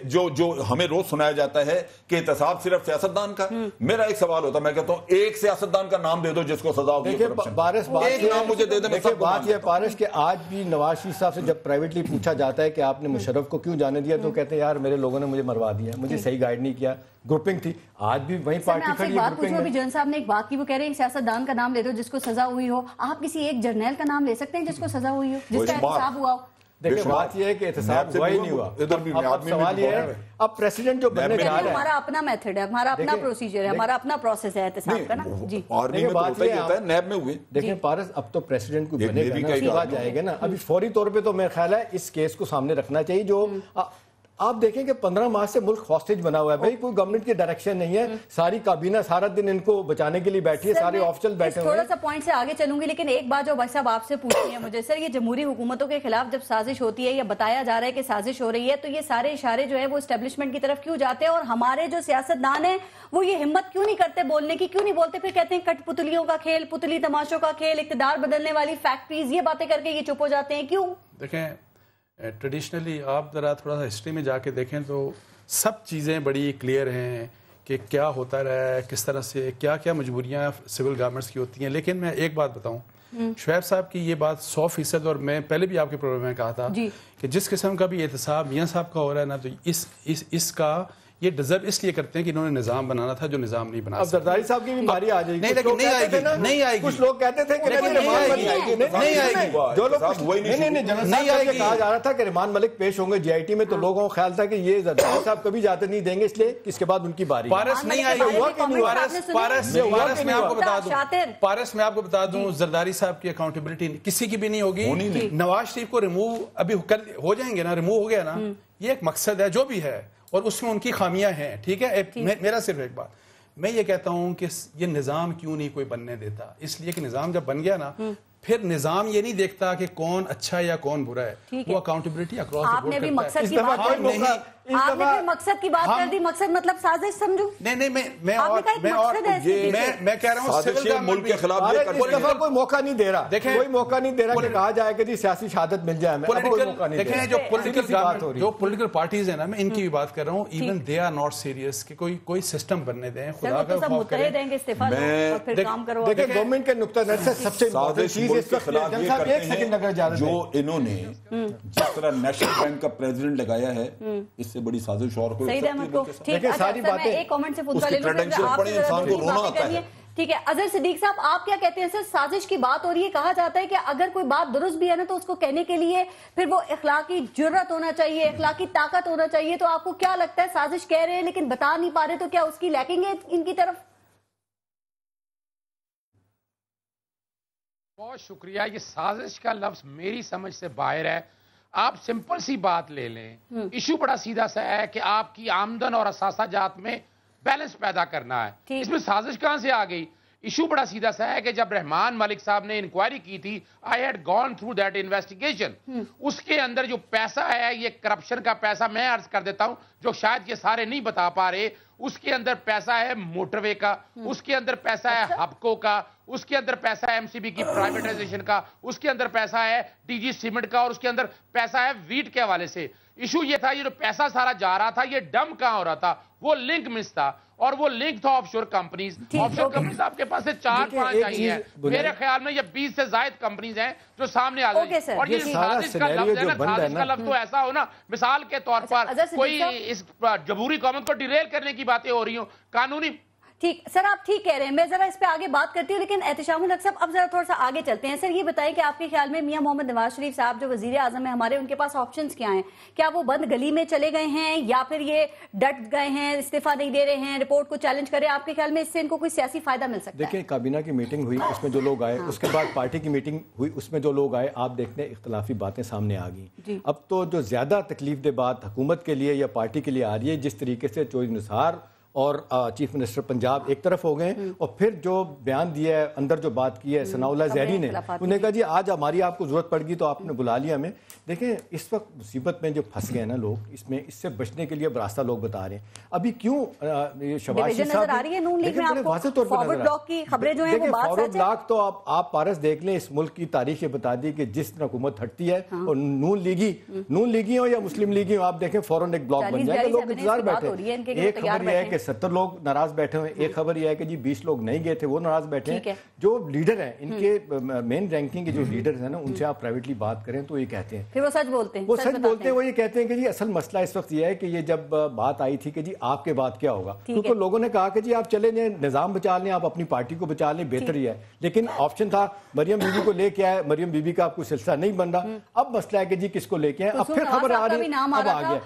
H: جو ہمیں روز سنایا جاتا ہے کہ احتساب صرف سیاستدان کا. میرا ایک سوال ہوتا ہے, میں کہتا ہوں ایک سیاستدان کا نام دے دو جس کو سزا ہوگی. ایک نام مجھے دے دیں.
I: بات یہ پارس کہ آج بھی نواز شریف صاحب سے جب پرائیویٹلی پوچھا جاتا ہے کہ آپ نے مشرف کو کیوں جانے دیا, تو کہتے ہیں یار میرے لوگوں نے مجھے مروا دیا, مجھے صحیح گائیڈ نہیں کیا, گروپنگ تھی. آج بھی وہی پارٹی کھڑی ہے گروپنگ میں.
C: جن صاحب نے ایک بات کی, وہ کہہ رہے ہیں سیاستدان کا نام لے دو جس کو سزا ہوئی ہو. آپ کسی ایک جرنیل کا نام لے سکتے ہیں جس کو سزا ہوئی ہو, جس کا احتساب ہوا ہو؟
I: دیکھیں بات یہ ہے کہ احتساب ہوا ہی نہیں ہوا. اب سوال یہ ہے, اب پریسیڈنٹ جو بننے جا رہا ہے,
C: ہمارا اپنا میتھڈ ہے, ہمارا اپنا پروسیجر ہے, ہمارا اپنا پروسیس ہے احتساب کا نا. جی
H: بات یہ ہوتا ہے نیب میں ہوئے.
I: دیکھیں پارس, اب تو پریسیڈنٹ کو بنے گا نا, جائے گا نا. ابھی فوری طور پہ تو میرا خیال ہے اس کیس کو سامنے رکھنا چاہیے. جو آپ دیکھیں کہ 15 ماہ سے ملک ہاسٹیج بنا ہوا ہے بھائی، کوئی گورنمنٹ کی ڈائریکشن نہیں ہے، ساری کابینہ سارا دن ان کو بچانے کے لیے بیٹھی ہے، سارے آفیسر بیٹھے ہوئے ہیں۔
C: تھوڑا سا پوائنٹ سے آگے چلوں گی، لیکن ایک بات جو بھائی صاحب آپ سے پوچھنی ہے مجھے، سر یہ جمہوری حکومتوں کے خلاف جب سازش ہوتی ہے یا بتایا جا رہا ہے کہ سازش ہو رہی ہے، تو یہ سارے اشارے جو ہے وہ اسٹیبلشمنٹ کی طرف کیوں جاتے ہیں، اور ہمارے جو سیاستدان ہیں وہ یہ ہمت کیوں نہیں کرتے بولنے کی، کیوں نہیں بولتے؟ پھر کہتے ہیں کٹ پتلیوں کا کھیل، پتلی تماشوں کا کھیل، اقتدار بدلنے والی فیکٹریز، یہ باتیں کر کے یہ چپ ہو جاتے ہیں، کیوں؟
B: دیکھیں ٹریڈیشنلی آپ ذرا تھوڑا سا ہسٹری میں جا کے دیکھیں تو سب چیزیں بڑی کلیئر ہیں کہ کیا ہوتا رہا ہے، کس طرح سے کیا کیا مجبوریاں سول گورنمنٹس کی ہوتی ہیں۔ لیکن میں ایک بات بتاؤں، شعیب صاحب کی یہ بات 100%، اور میں پہلے بھی آپ کے پروگرام میں کہا تھا کہ جس قسم کا بھی احتساب میاں صاحب کا ہو رہا ہے نا، تو اس کا یہ ڈیزرو اس لیے کرتے ہیں کہ انہوں نے نظام بنانا تھا جو نظام نہیں بنا۔
I: اب زرداری صاحب کی بھی باری آ جائے گی،
B: نہیں آئے گی،
I: کچھ لوگ کہتے تھے کہ نہیں آئے گی، جو لوگ کہا جا رہا تھا کہ رحمان ملک پیش ہوں گے جی آئی ٹی میں، تو لوگوں کو خیال تھا کہ یہ زرداری صاحب کبھی اجازت نہیں دیں گے، اس لیے اس کے بعد ان کی باری۔
B: پارس نہیں آئے گی، پارس میں آپ کو بتا دوں زرداری صاحب کی اکاؤنٹیبلٹی کسی کی بھی نہیں ہوگی۔ نواز شریف کو ریموو ابھی ہو جائیں گے نا، ریموو ہو گیا نا، یہ ایک مقصد ہے جو بھی ہے، اور اس میں ان کی خامیاں ہیں، ٹھیک ہے۔ میرا صرف ایک بات، میں یہ کہتا ہوں کہ یہ نظام کیوں نہیں کوئی بننے دیتا، اس لیے کہ نظام جب بن گیا نا، پھر نظام یہ نہیں دیکھتا کہ کون اچھا یا کون برا ہے، وہ اکاؤنٹیبلٹی اکراس دی بورڈ کرتا ہے۔
C: آپ نے بھی مقصد کی بات کر دی، مقصد مطلب سازش سمجھو؟
B: نہیں، میں کہہ رہا ہوں سول
H: ملک کے خلاف
I: کوئی موقع نہیں دے رہا، کوئی موقع نہیں دے رہا کہ کہا جائے کہ جی سیاسی شہادت مل جائے ہمیں۔
B: دیکھیں جو پولیٹیکل پارٹیز ہیں نا، میں ان کی بھی بات کر رہا ہوں، even they are not serious کہ کوئی سسٹم بننے دیں، خدا کا خوف کریں۔
I: دیکھیں گورنمنٹ کے نقطہ نظر سے سب سے
H: سازش ملک کے خلاف یہ کرتے ہیں جو انہوں نے جس طرح نیشنل بینک کا پریزیڈنٹ لگایا ہے، اس سے بڑی سازش اور کوئی
I: ساری باتیں
C: ایک کامنٹ سے فون کر لے لوں۔ ٹھیک ہے اظہر صدیق صاحب، آپ کیا کہتے ہیں؟ سر سازش کی بات ہو رہی ہے، کہا جاتا ہے کہ اگر کوئی بات درست بھی ہے نا تو اس کو کہنے کے لیے پھر وہ اخلاقی جرت ہونا چاہیے، اخلاقی طاقت ہونا چاہیے، تو آپ کو کیا لگتا ہے سازش کہہ رہے ہیں لیکن بتا نہیں پا رہے، تو کیا اس کی لیکنگ ہے ان کی طرف؟
G: بہت شکریہ۔ یہ سازش کا لفظ میری سمجھ سے باہر ہے۔ آپ سمپل سی بات لے لیں، ایشو بڑا سیدھا سا ہے کہ آپ کی آمدن اور اثاثہ جات میں بیلنس پیدا کرنا ہے، اس میں سازش کہاں سے آ گئی؟ ایشو بڑا سیدھا سا ہے کہ جب رحمان ملک صاحب نے انکوائری کی تھی، I had gone through that investigation، اس کے اندر جو پیسہ ہے یہ کرپشن کا پیسہ، میں عرض کر دیتا ہوں جو شاید یہ سارے نہیں بتا پا رہے، اس کے اندر پیسہ ہے موٹر وے کا، اس کے اندر پیسہ ہے ہبکو کا، اس کے اندر پیسہ ہے MCB کی پرائیویٹائزیشن کا، اس کے اندر پیسہ ہے DG سیمنٹ کا، اور اس کے اندر پیسہ ہے ویٹ کے حوالے سے۔ ایشو یہ تھا یہ جو پیسہ سارا جا رہا تھا یہ ڈم کہاں ہو رہا تھا؟ وہ لنک مس تھا، اور وہ لنک تھا آف شور کمپنیز۔ آف شور کمپنیز آپ کے پاس سے 4-5 آئی ہیں، میرے خیال میں یہ 20 سے زائد کمپنیز ہیں جو سامنے آ گئی، اور یہ سازش کا لفظ ہے نا، سازش کا لفظ تو ایسا ہو نا، مثال کے طور پر کوئی اس جمہوری قومت کو ڈیریل کرنے کی باتیں ہو رہی ہوں، قانونی۔
C: ٹھیک سر، آپ ٹھیک کہہ رہے ہیں، میں ذرا اس پہ آگے بات کرتی ہوں، لیکن احتشام الحق صاحب اب ذرا تھوڑا سا آگے چلتے ہیں۔ سر یہ بتائیں کہ آپ کے خیال میں میاں محمد نواز شریف صاحب جو وزیر اعظم ہیں ہمارے، ان کے پاس آپشنز کیا ہیں؟ کیا وہ بند گلی میں چلے گئے ہیں، یا پھر یہ ڈٹ گئے ہیں، استعفیٰ نہیں دے رہے ہیں، رپورٹ کو چیلنج کرے؟ آپ کے خیال میں اس سے ان کو کوئی سیاسی فائدہ مل سکتا ہے؟
I: دیکھیں کابینہ کی میٹنگ ہوئی، اس میں جو لوگ آئے، اس کے بعد پارٹی کی میٹنگ ہوئی، اس میں جو لوگ آئے، آپ دیکھتے ہیں اختلافی باتیں سامنے آ گئی۔ اب تو جو زیادہ تکلیف دہ بات حکومت کے لیے یا پارٹی کے لیے آ رہی ہے، جس طریقے سے چودھری نثار اور چیف منسٹر پنجاب ایک طرف ہو گئے، اور پھر جو بیان دیا ہے، اندر جو بات کی ہے ثناء اللہ زہری نے، انہوں نے کہا جی آج ہماری آپ کو ضرورت پڑ گئی تو آپ نے بلا لیا ہمیں۔ دیکھیں اس وقت مصیبت میں جو پھنس گئے نا لوگ، اس سے بچنے کے لیے راستہ لوگ بتا رہے ہیں۔ ابھی کیوں شہباز شریف صاحب فارورڈ بلاک تو آپ پارس دیکھ لیں، اس ملک کی تاریخ یہ بتا دی کہ جس دن حکومت ہٹتی ہے اور نون لیگی ہو یا مسلم لیگی ہو، آپ دیکھیں فوراً ایک بلاک بن جائے گا، لوگ انتظار بیٹھے۔ ایک خبر یہ ہے کہ 70 لوگ ناراض بیٹھے ہوئے، ایک خبر یہ ہے کہ جی 20 لوگ نہیں گئے تھے وہ ناراض بیٹھے ہیں۔ جو لیڈر ہیں ان کے مین رینکنگ کے جو لیڈرز ہیں نا، ان سے آپ پرائیویٹلی بات کریں تو یہ کہتے ہیں،
C: پھر وہ سچ بولتے ہیں،
I: وہ یہ کہتے ہیں کہ جی اصل مسئلہ اس وقت یہ ہے کہ یہ جب بات آئی تھی کہ جی آپ کے بعد کیا ہوگا، کیونکہ لوگوں نے کہا کہ جی آپ چلے جائیں، نظام بچا لیں، آپ اپنی پارٹی کو بچا لیں، بہتر ہی ہے، لیکن آپشن تھا مریم بی بی کو لے کے آئے، مریم بی بی کا کوئی سلسلہ نہیں بن رہا، اب مسئلہ ہے کہ جی کس کو لے کے آئے، اب پھر خبر آ رہی ہے، اب آ گیا۔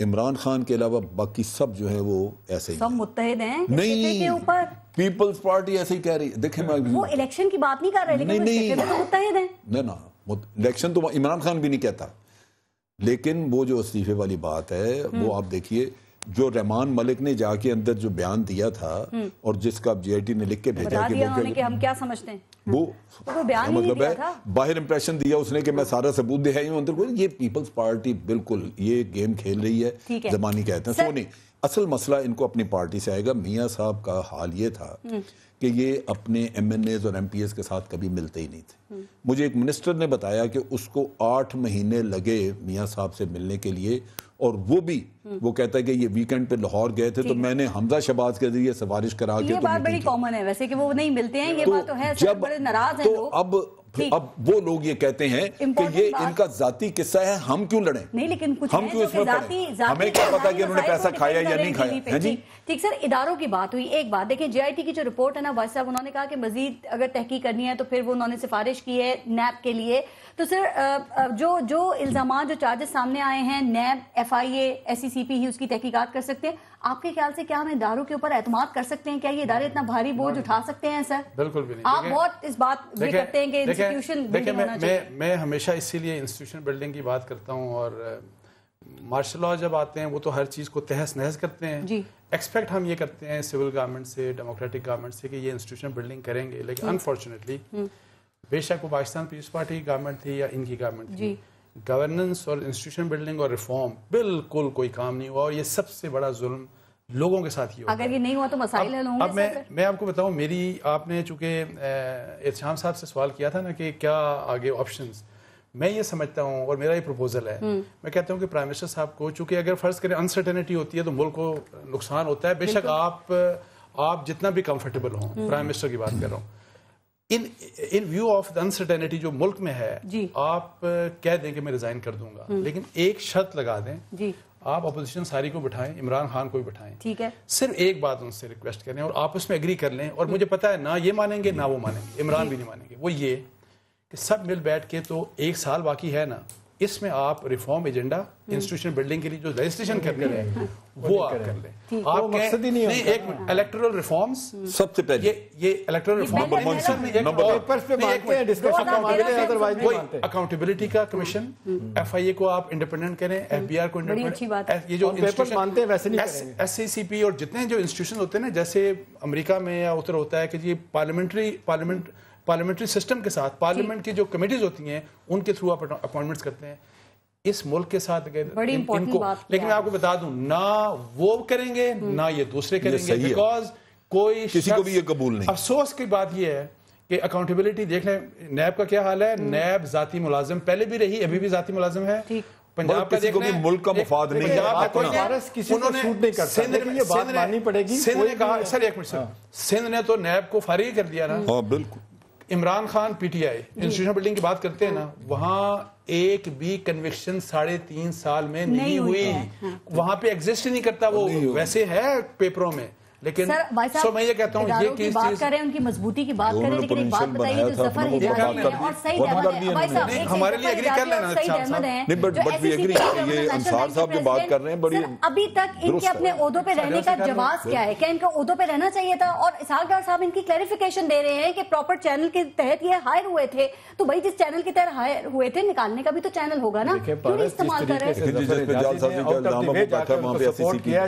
H: عمران خان کے علاوہ باقی سب جو ہے وہ ایسے ہی
C: سب متحد ہیں
H: نہیں
C: کے اوپر.
H: پیپلز پارٹی ایسے ہی کہہ رہی ہے. دیکھیں
C: وہ الیکشن کی بات نہیں کر رہے لیکن وہ متحد ہیں.
H: نہیں الیکشن تو عمران خان بھی نہیں کہتا, لیکن وہ جو استعفے والی بات ہے وہ آپ دیکھیے, جو رحمان ملک نے جا کے اندر جو بیان دیا تھا اور جس کا جی آئی ٹی نے لکھ کے بھیجا
C: کہ ہم کیا سمجھتے ہیں,
H: وہ
C: بیان
H: مطلب ہے باہر امپریشن دیا اس نے کہ میں سارا ثبوت دکھائی ہوں اندر. یہ پیپلز پارٹی بالکل یہ گیم کھیل رہی ہے, زمانی کہتے ہیں. سو نہیں, اصل مسئلہ ان کو اپنی پارٹی سے آئے گا. میاں صاحب کا حال یہ تھا کہ یہ اپنے ایم این ایز اور ایم پی ایز کے ساتھ کبھی ملتے ہی نہیں تھے. مجھے ایک منسٹر نے بتایا کہ اس کو 8 مہینے لگے میاں صاحب سے ملنے کے لیے, اور وہ بھی وہ کہتا ہے کہ یہ ویکنڈ پہ لاہور گئے تھے تو میں نے حمزہ شہباز کے ذریعے سفارش کرا کے.
C: یہ بات بڑی کامن ہے ویسے کہ وہ نہیں ملتے ہیں, یہ بات تو ہے, سب بڑے ناراض ہیں لوگ.
H: اب وہ لوگ یہ کہتے ہیں کہ یہ ان کا ذاتی قصہ ہے, ہم کیوں لڑیں؟
C: نہیں لیکن کچھ
H: ہم کیوں اس میں پڑیں؟ ہمیں کیا پتا کہ انہوں نے پیسہ کھایا یا نہیں کھایا. جی
C: ٹھیک سر, اداروں کی بات ہوئی. ایک بات دیکھیں, جے آئی ٹی کی جو رپورٹ ہے نا وائس صاحب, انہوں نے کہا کہ مزید اگر تحقیق کرنی ہے تو پھر وہ انہوں نے سفارش کی ہے نیب کے لیے. تو سر جو الزامات جو چارجز سامنے آئے ہیں, نیب, ایف آئی اے, ایس سی سی پی ہی اس کی تحقیقات کر سکتے ہیں. آپ کے خیال سے کیا ہم اداروں کے اوپر اعتماد کر سکتے ہیں؟ کیا یہ ادارے اتنا بھاری بوجھ اٹھا سکتے ہیں سر؟
B: بالکل بھی نہیں.
C: آپ بہت اس بات بھی کرتے ہیں کہ انسٹیٹیوشن بلڈنگ ہونا چاہیے.
B: میں ہمیشہ اسی لیے انسٹیٹیوشن بلڈنگ کی بات کرتا ہوں, اور مارشل لاء جب آتے ہیں وہ تو ہر چیز کو تہس نہس کرتے ہیں.
C: جی
B: ایکسپیکٹ ہم یہ کرتے ہیں سول گورنمنٹ سے, ڈیموکریٹک گورنمنٹ سے کہ یہ انسٹیٹیوشن بلڈنگ کریں گے, لیکن انفارچونیٹلی بے شک وہ پاکستان پیپلز پارٹی کی گورنمنٹ تھی یا ان کی گورنمنٹ تھی, گورننس اور انسٹیٹیوشن بلڈنگ اور ریفارم بالکل کوئی کام نہیں ہوا, اور یہ سب سے بڑا ظلم لوگوں کے ساتھ ہی ہوگا.
C: اگر یہ نہیں ہوا تو مسائل حل ہوں گے.
B: اب میں آپ کو بتاؤں, آپ نے چونکہ ارشاد صاحب سے سوال کیا تھا نا کہ کیا آگے آپشنز, میں یہ سمجھتا ہوں اور میرا یہ پروپوزل ہے, میں کہتا ہوں کہ پرائم منسٹر صاحب کو, چونکہ اگر فرض کریں انسرٹینٹی ہوتی ہے تو ملک کو نقصان ہوتا ہے. بے شک آپ جتنا بھی کمفرٹیبل ہوں, پرائم منسٹر کی بات کر رہا ہوں, in view of the uncertainty جو ملک میں ہے, آپ کہہ دیں کہ میں ریزائن کر دوں گا, لیکن ایک شرط لگا دیں, آپ اپوزیشن ساری کو بٹھائیں, عمران خان کو بھی بٹھائیں, ٹھیک ہے, صرف ایک بات ان سے ریکویسٹ کریں اور آپ اس میں ایگری کر لیں. اور مجھے پتا ہے نہ یہ مانیں گے نہ وہ مانیں گے, عمران بھی نہیں مانیں گے. وہ یہ کہ سب مل بیٹھ کے, تو 1 سال باقی ہے نا, اس میں آپ ریفارم ایجنڈا انسٹیٹیوشن بلڈنگ کے لیے جو رجسٹریشن کر رہے ہیں وہ آپ کر لیں. آپ نہیں, ایک منٹ, الیکٹورل ریفارمز سب سے پہلے, یہ الیکٹورل ریفارم, اکاؤنٹیبلٹی کا کمیشن, ایف آئی اے کو آپ انڈیپینڈنٹ کریں, ایف بی آر کو انڈیپینڈنٹ, یہ جو ایس سی سی پی اور جتنے جو انسٹیٹیوشن ہوتے ہیں نا, جیسے امریکہ میں یا اتر ہوتا ہے کہ جی پارلیمنٹری سسٹم کے ساتھ پارلیمنٹ کی جو کمیٹیز ہوتی ہیں ان کے تھرو آپ اپوائنٹمنٹس کرتے ہیں. اس ملک کے ساتھ ان کو, لیکن میں آپ کو بتا دوں نہ وہ کریں گے نہ یہ دوسرے کریں گے, بیکاز کوئی
H: کسی کو بھی یہ قبول نہیں.
B: افسوس کی بات یہ ہے کہ اکاؤنٹیبلٹی دیکھ لیں, نیب کا کیا حال ہے, نیب ذاتی ملازم پہلے بھی رہی, ابھی بھی ذاتی ملازم ہے. پنجاب کا دیکھ لیں,
H: ملک کا مفاد نہیں ہے,
B: سندھ نے کہا, سر ایک منٹ سر, سندھ نے تو نیب کو فارغ کر دیا نا.
H: بالکل.
B: Imran Khan P T I institution building کی بات کرتے ہیں نا, وہاں ایک بھی کنوکشن 3.5 سال میں نہیں ہوئی, وہاں پہ ایگزسٹ نہیں کرتا, وہ ویسے ہے پیپروں میں. لیکن سو میں یہ کہتا ہوں یہ چیز
C: بات کریں, ان کی مضبوطی کی بات کریں, لیکن ایک بات بتائیے جو ظفر حجازی ہیں اور سعید احمد ہیں,
B: ہمارے لیے ایگری کر لینا
H: یہ انصار صاحب جو بات کر رہے ہیں بڑی,
C: ابھی تک ان کے اپنے عہدوں پہ رہنے کا جواز کیا ہے؟ کیا ان کو عہدوں پہ رہنا چاہیے تھا؟ اور اسحاق ڈار صاحب ان کی کلیریفیکیشن دے رہے ہیں کہ پراپر چینل کے تحت یہ ہائر ہوئے تھے, تو بھائی جس چینل کے تحت ہائر ہوئے تھے نکالنے کا بھی تو چینل ہوگا نا, کیوں نہیں استعمال کر رہے؟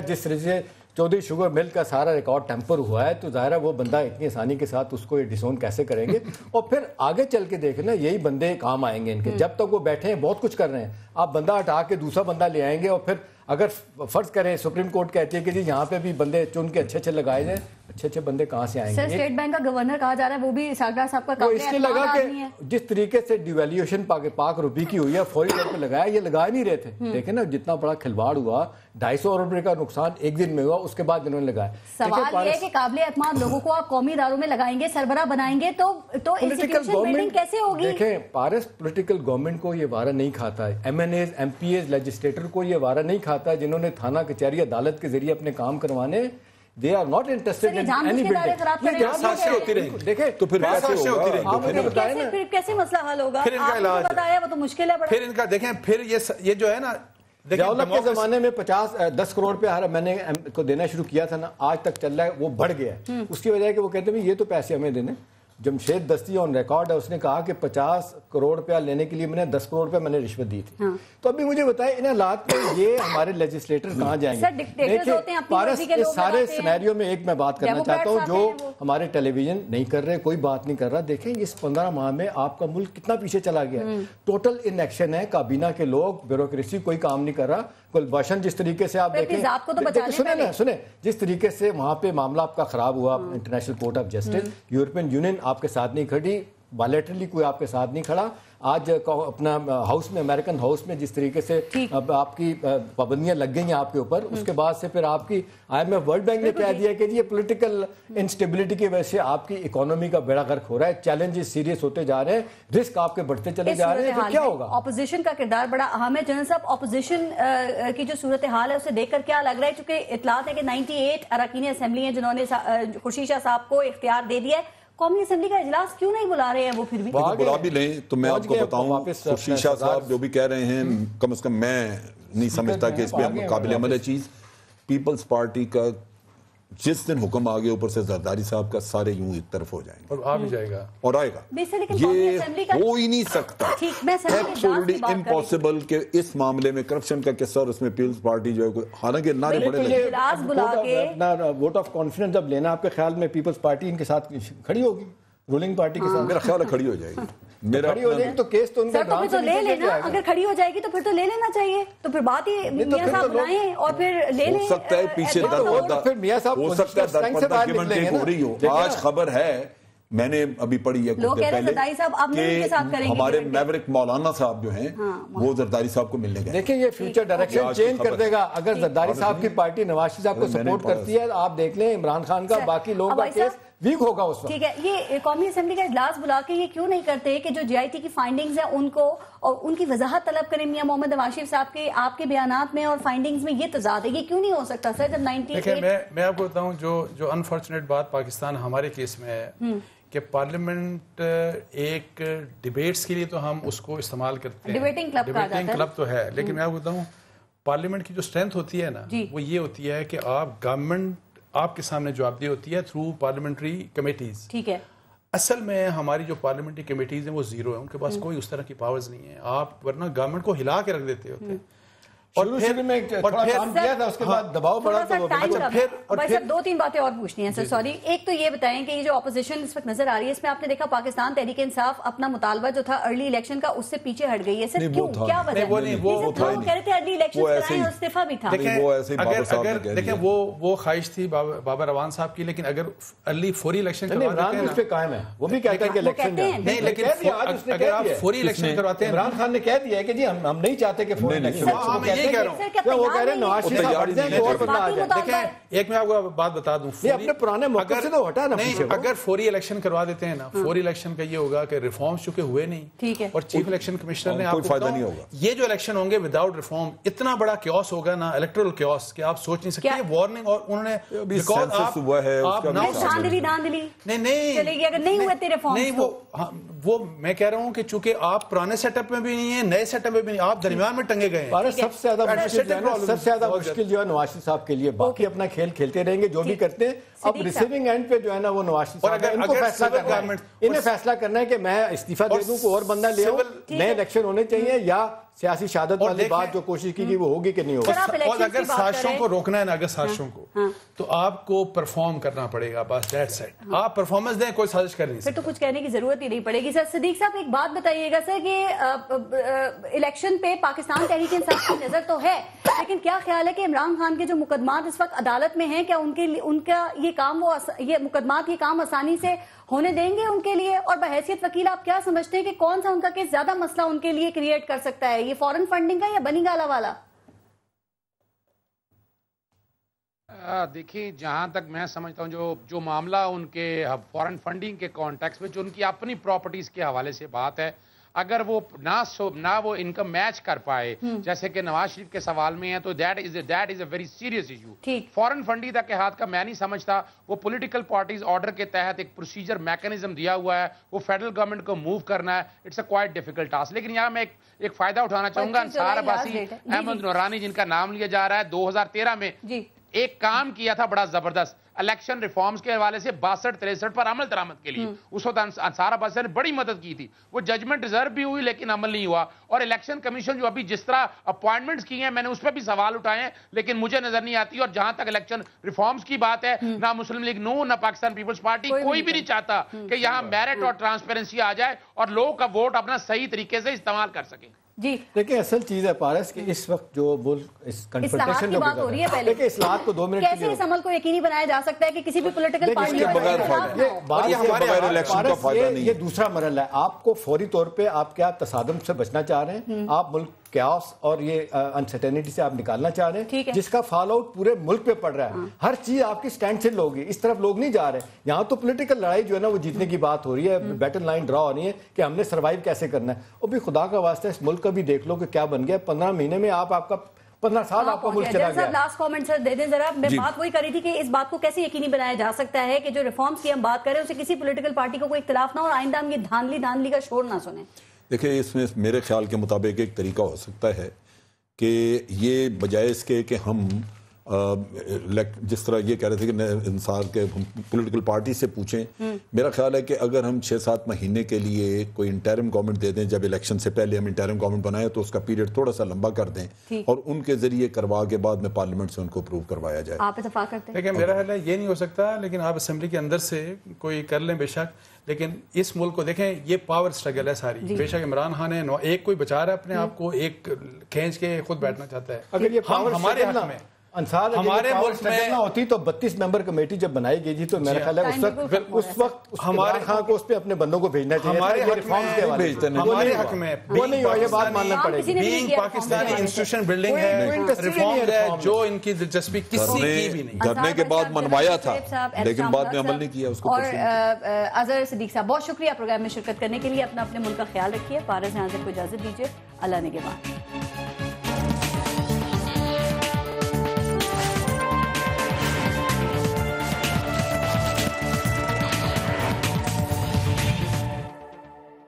I: جس طرح سے چودھری شوگر مل کا سارا ریکارڈ ٹیمپر ہوا ہے, تو ظاہر ہے وہ بندہ اتنی آسانی کے ساتھ اس کو ڈسون کیسے کریں گے؟ اور پھر آگے چل کے دیکھنا یہی بندے کام آئیں گے ان کے, جب تک وہ بیٹھے ہیں بہت کچھ کر رہے ہیں, آپ بندہ ہٹا کے دوسرا بندہ لے آئیں گے, اور پھر اگر فرض کریں سپریم کورٹ کہتی ہے کہ جی یہاں پہ بھی بندے چن کے اچھے لگائے جائیں, اچھے بندے کہاں سے آئیں گے؟
C: سر اسٹیٹ بینک کا گورنر کہا جا رہا ہے, وہ بھی اسحاق ڈار صاحب کا کام ہے,
I: اس لیے لگا کہ جس طریقے سے ڈیویلیوشن پاک روپی کی ہوئی ہے فوری طور پہ لگایا, یہ لگا نہیں رہے تھے. دیکھیں نا جتنا بڑا کھلواڑ ہوا, 250 ارب روپے کا نقصان ایک دن میں ہوا, اس کے بعد انہوں نے لگایا.
C: سوال یہ ہے کہ قابل اعتماد لوگوں کو آپ قومی اداروں میں لگائیں گے, سربراہ بنائیں گے, تو انسٹیٹیوشن بلڈنگ کیسے ہوگی؟
I: دیکھیں پارس, پولیٹیکل گورنمنٹ کو یہ وارہ نہیں کھاتا ہے, M N As, M P As, legislator کو یہ وارہ نہیں کھاتا ہے جنہوں نے تھانہ کچہری عدالت کے ذریعے اپنے کام کروانے. They are not interested in any building. دیکھیں تو پھر
C: کیسے مسئلہ حل ہوگا؟ آپ نے بتایا وہ تو مشکل ہے.
B: پھر ان کا دیکھیں, پھر یہ جو ہے نا
I: ضیاء کے زمانے میں 10 کروڑ پہ ہر میں نے کو دینا شروع کیا تھا نا, آج تک چل رہا ہے, وہ بڑھ گیا ہے. اس کی وجہ ہے کہ وہ کہتے ہیں یہ تو پیسے ہمیں دینے. جمشید دستی آن ریکارڈ ہے, اس نے کہا کہ 50 کروڑ روپیہ لینے کے لیے میں نے 10 کروڑ روپیہ میں نے رشوت دی تھی. تو ابھی مجھے بتائیں ان حالات میں یہ ہمارے لیجسلیٹر کہاں جائیں گے؟ دیکھیں پارس اس سارے سینیریو میں ایک میں بات کرنا چاہتا ہوں جو ہمارے ٹیلی ویژن نہیں کر رہے, کوئی بات نہیں کر رہا. دیکھیں اس 15 ماہ میں آپ کا ملک کتنا پیچھے چلا گیا ہے. ٹوٹل ان ایکشن ہے, کابینہ کے لوگ, بیوروکریسی کوئی کام نہیں کر رہا. گلبشن جس طریقے سے آپ دیکھیں, سنیں جس طریقے سے وہاں پہ معاملہ آپ کا خراب ہوا, international court of justice, European union آپ کے ساتھ نہیں کھڑی, بائلیٹرلی کوئی آپ کے ساتھ نہیں کھڑا. آج اپنا ہاؤس میں, امریکن ہاؤس میں جس طریقے سے آپ کی پابندیاں لگ گئی ہیں آپ کے اوپر, اس کے بعد سے پھر آپ کی IMF ورلڈ بینک نے کہہ دیا کہ یہ پولیٹیکل انسٹیبلٹی کی وجہ سے آپ کی اکانومی کا بیڑا غرق ہو رہا ہے, چیلنجز سیریس ہوتے جا رہے ہیں, رسک آپ کے بڑھتے چلے جا رہے ہیں. تو کیا ہوگا؟
C: اپوزیشن کا کردار بڑا اہم ہے. جنرل صاحب, اپوزیشن کی جو صورتحال ہے اسے دیکھ کر کیا لگ رہا ہے؟ چونکہ اطلاعات ہے کہ 98 اراکین اسمبلی ہیں جنہوں نے خورشید شاہ صاحب کو اختیار دے دیا ہے. قومی اسمبلی کا اجلاس کیوں نہیں بلا رہے ہیں وہ؟ پھر بھی
H: بلا بھی لیں تو میں آپ کو بتاؤں, خورشید شاہ صاحب جو بھی کہہ رہے ہیں, کم از کم میں نہیں سمجھتا کہ اس پہ قابل عمل ہے چیز. پیپلز پارٹی کا جس دن حکم آگے اوپر سے زرداری صاحب کا سارے یوں ایک طرف ہو جائیں گے,
B: اور آ بھی جائے گا,
H: اور آئے گا. یہ ہو ہی نہیں سکتا, ایبسولوٹلی امپاسبل کہ اس معاملے میں کرپشن کا قصہ اور اس میں پیپلز پارٹی جو ہے, حالانکہ نعرے بڑے لگے.
I: اپنا ووٹ آف کانفیڈنس جب لینا, آپ کے خیال میں پیپلز پارٹی ان کے ساتھ کھڑی ہوگی, رولنگ پارٹی کے ساتھ؟
H: میرا خیال ہے کھڑی ہو جائے گی.
I: کھڑی ہو جائے گی تو کیس تو ان کا گراؤنڈ سے
C: لے لینا. اگر کھڑی ہو جائے گی تو پھر تو لے لینا چاہیے. تو پھر بات ہی میاں صاحب بلائیں اور پھر لے لیں.
H: ہو سکتا ہے پیچھے درپردہ, ہو سکتا ہے درپردہ گیون ٹیک ہو رہی ہو. آج خبر ہے, میں نے ابھی پڑھی ہے کچھ دیر پہلے کہ ہمارے میورک مولانا صاحب جو ہیں وہ زرداری صاحب کو ملنے گئے.
I: دیکھیں یہ فیوچر ڈائریکشن چینج کر دے گا. اگر زرداری صاحب کی پارٹی نواز شریف صاحب کو سپورٹ کرتی ہے, آپ دیکھ لیں عمران خان کا باقی لوگوں کا کیس ویک ہوگا اس وقت.
C: ٹھیک ہے, یہ قومی اسمبلی کا اجلاس بلا کے یہ کیوں نہیں کرتے کہ جو GIT کی فائنڈنگز ہیں ان کو اور ان کی وضاحت طلب کریں؟ میاں محمد نواز شریف صاحب کے آپ کے بیانات میں اور فائنڈنگز میں یہ تضاد ہے, یہ کیوں نہیں ہو سکتا سر؟ جب 98
B: میں آپ کو بتاؤں جو انفارچونیٹ بات پاکستان ہمارے کیس میں ہے کہ پارلیمنٹ ایک ڈیبیٹس کے لیے تو ہم اس کو استعمال کرتے ہیں, ڈیبیٹنگ کلب تو ہے, لیکن میں آپ کو بتاؤں پارلیمنٹ کی جو اسٹرینتھ ہوتی ہے نا, وہ یہ ہوتی ہے کہ آپ گورنمنٹ آپ کے سامنے جوابدہی ہوتی ہے تھرو پارلیمنٹری کمیٹیز.
C: ٹھیک ہے,
B: اصل میں ہماری جو پارلیمنٹری کمیٹیز ہیں وہ زیرو ہیں, ان کے پاس کوئی اس طرح کی پاورز نہیں ہیں. آپ ورنہ گورنمنٹ کو ہلا کے رکھ دیتے ہوتے ہیں.
I: اور
C: پھر 2-3 باتیں اور پوچھنی ہیں سر. سوری, ایک تو یہ بتائیں کہ یہ جو اپوزیشن اس وقت نظر آ رہی ہے, اس میں آپ نے دیکھا پاکستان تحریک انصاف اپنا مطالبہ جو تھا ارلی الیکشن کا اس سے پیچھے ہٹ گئی ہے. سر کیوں, کیا وجہ ہے؟ وہ کہہ رہے تھے ارلی الیکشن کرائیں اور استعفیٰ بھی تھا.
B: دیکھیں وہ خواہش تھی بابر روان صاحب کی, لیکن اگر ارلی فوری الیکشن کرواتے ہیں
I: اس پہ قائم ہے, وہ بھی کہتے ہیں کہ الیکشن
B: نہیں, لیکن اگر آپ فوری الیکشن کرواتے ہیں,
I: عمران خان نے کہہ دیا ہے کہ جی ہم نہیں چاہتے کہ فوری الیکشن.
B: میں یہی کہہ رہا ہوں,
I: وہ کہہ رہے ہیں نواز شریف صاحب
B: دیکھیں ایک میں آپ کو بات بتا دوں,
I: اپنے پرانے موقع سے تو ہٹا نا.
B: اگر فوری الیکشن کروا دیتے ہیں نا, فوری الیکشن کا یہ ہوگا کہ ریفارمز چونکہ ہوئے نہیں, اور چیف الیکشن کمشنر نے آپ کو
H: فائدہ نہیں ہوگا.
B: یہ جو الیکشن ہوں گے وداؤٹ ریفارم اتنا بڑا کیوس ہوگا نا, الیکٹرل کیوس, کہ آپ سوچ نہیں سکتے. وارننگ, اور انہوں نے وہ میں کہہ رہا ہوں کہ چونکہ آپ پرانے سیٹ اپ میں بھی نہیں ہیں, نئے سیٹ اپ میں بھی نہیں, آپ درمیان میں ٹنگے گئے ہیں.
I: سب سے زیادہ مشکل جو ہے نواز شریف صاحب کے لیے, باقی اپنا کھیل کھیلتے رہیں گے جو بھی کرتے ہیں. اب ریسیونگ اینڈ پہ جو ہے نا وہ نواز شریف صاحب, ان کو فیصلہ کرنا ہے, انہیں فیصلہ کرنا ہے کہ میں استعفیٰ دے دوں, کو اور بندہ لے آؤں, نئے الیکشن ہونے چاہیے, یا سیاسی شہادت والی بات جو کوشش کی گئی وہ ہوگی کہ نہیں ہوگی.
B: اور اگر سازشوں کو روکنا ہے نا, اگر سازشوں کو, تو آپ کو پرفارم کرنا پڑے گا, بس دیٹ سیٹ. آپ پرفارمنس دیں, کوئی سازش کر نہیں
C: پھر تو کچھ کہنے کی ضرورت ہی نہیں پڑے گی. سر صدیق صاحب ایک بات بتائیے گا سر, کہ الیکشن پہ پاکستان تحریک انصاف کی نظر تو ہے, لیکن کیا خیال ہے کہ عمران خان کے جو مقدمات اس وقت عدالت میں ہیں, کیا ان کا یہ کام, یہ مقدمات, یہ کام آسانی سے ہونے دیں گے ان کے لیے؟ اور بحیثیت وکیل آپ کیا سمجھتے ہیں کہ کون سا ان کا کیس زیادہ مسئلہ ان کے لیے کریٹ کر سکتا ہے, یہ فورن فنڈنگ کا یا بنی گالا والا؟
G: دیکھیں جہاں تک میں سمجھتا ہوں جو معاملہ ان کے فورن فنڈنگ کے کانٹیکس میں جو ان کی اپنی پراپرٹیز کے حوالے سے بات ہے, اگر وہ نہ وہ انکم میچ کر پائے جیسے کہ نواز شریف کے سوال میں ہے تو that is a very serious issue. Foreign funding تک کے ہاتھ کا میں نہیں سمجھتا. وہ پولیٹیکل پارٹیز آرڈر کے تحت ایک پروسیجر میکنزم دیا ہوا ہے, وہ فیڈرل گورنمنٹ کو موو کرنا ہے. It's a quite difficult task. لیکن یہاں میں ایک فائدہ اٹھانا چاہوں گا. انصار عباسی, احمد نورانی جن کا نام لیا جا رہا ہے, 2013 میں ایک کام کیا تھا بڑا زبردست الیکشن ریفارمز کے حوالے سے 62-63 پر عمل درآمد کے لیے. اس وقت انصار عباسی نے بڑی مدد کی تھی. وہ ججمنٹ ریزرو بھی ہوئی لیکن عمل نہیں ہوا. اور الیکشن کمیشن جو ابھی جس طرح اپوائنٹمنٹس کی ہیں میں نے اس پہ بھی سوال اٹھائے ہیں لیکن مجھے نظر نہیں آتی. اور جہاں تک الیکشن ریفارمز کی بات ہے, نہ مسلم لیگ نون نہ پاکستان پیپلز پارٹی کوئی بھی نہیں چاہتا کہ یہاں میرٹ اور ٹرانسپیرنسی آ جائے اور لوگوں کا ووٹ اپنا صحیح طریقے سے استعمال کر سکیں.
I: دیکھیں اصل چیز ہے پارس کہ اس وقت جو ملک اس کنفرنٹیشن میں
C: بات ہو رہی ہے پہلے
I: دیکھیں اصلاحات کو 2 منٹ
C: کیسے اس عمل کو یقینی بنایا جا سکتا ہے کہ کسی بھی پولیٹیکل پارٹی
I: یہ دوسرا مرحلہ ہے. آپ کو فوری طور پہ آپ کیا تصادم سے بچنا چاہ رہے ہیں, آپ ملک کیاس اور یہ انسرٹینٹی سے آپ نکالنا چاہ رہے ہیں جس کا فال آؤٹ پورے ملک پہ پڑ رہا ہے. ہر چیز آپ کی سٹینڈ سل ہوگی, اس طرف لوگ نہیں جا رہے. یہاں تو پولیٹیکل لڑائی جو ہے نا وہ جیتنے کی بات ہو رہی ہے, بیٹل لائن ڈرا ہو رہی ہے کہ ہم نے سروائیو کیسے کرنا ہے. اور بھی خدا کا واسطہ اس ملک کا بھی دیکھ لو کہ کیا بن گیا. 15 مہینے میں آپ کا 15 سال آپ کا ملک چلا گیا.
C: لاسٹ کامنٹ سر دے دیں ذرا. میں بات وہی کر رہی تھی کہ اس بات کو کیسے یقینی بنایا جا سکتا ہے کہ جو ریفارمز کی ہم بات کریں اسے کسی پولیٹیکل پارٹی کو کوئی اختلاف نہ ہو اور آئندہ ہم یہ دھاندلی کا شور نہ سنیں.
H: دیکھیں اس میں میرے خیال کے مطابق ایک طریقہ ہو سکتا ہے کہ یہ بجائے اس کے کہ ہم جس طرح یہ کہہ رہے تھے کہ انصار کے پولیٹیکل پارٹی سے پوچھیں, میرا خیال ہے کہ اگر ہم 6-7 مہینے کے لیے کوئی انٹرم گورنمنٹ دے دیں, جب الیکشن سے پہلے ہم انٹرم گورنمنٹ بنائیں تو اس کا پیریڈ تھوڑا سا لمبا کر دیں اور ان کے ذریعے کروا کے بعد میں پارلیمنٹ سے ان کو اپروو کروایا جائے.
C: آپ اتفاق کرتے ہیں؟
B: لیکن میرا خیال ہے یہ نہیں ہو سکتا, لیکن آپ اسمبلی کے اندر سے کوئی کر لیں بے شک, لیکن اس ملک کو دیکھیں یہ پاور سٹرگل ہے ساری. بے شک عمران خان ہے, ایک کوئی بچا رہا ہے اپنے آپ کو, ایک کھینچ کے خود بیٹھنا چاتا ہے.
I: اگر یہ پاور
B: ہمارے حق میں
I: انصار ہمارے ملک میں نہ ہوتی تو 32 ممبر کمیٹی جب بنائی گئی تھی تو میرا خیال ہے اس وقت ہمارے خان کو اس پہ اپنے بندوں کو بھیجنا چاہیے.
B: ہمارے حق میں
I: وہ نہیں ہوا, یہ بات ماننا پڑے
B: گی. پاکستانی انسٹیٹیوشن بلڈنگ ہے, ریفارم ہے, جو ان کی دلچسپی کسی کی بھی نہیں.
H: دھرنے کے بعد منوایا تھا لیکن بعد میں عمل نہیں کیا اس کو.
C: اور اظہر صدیق صاحب بہت شکریہ پروگرام میں شرکت کرنے کے لیے. اپنا اپنے ملک کا خیال رکھیے. پارس یہاں سے کو اجازت دیجیے. اللہ نگہبان.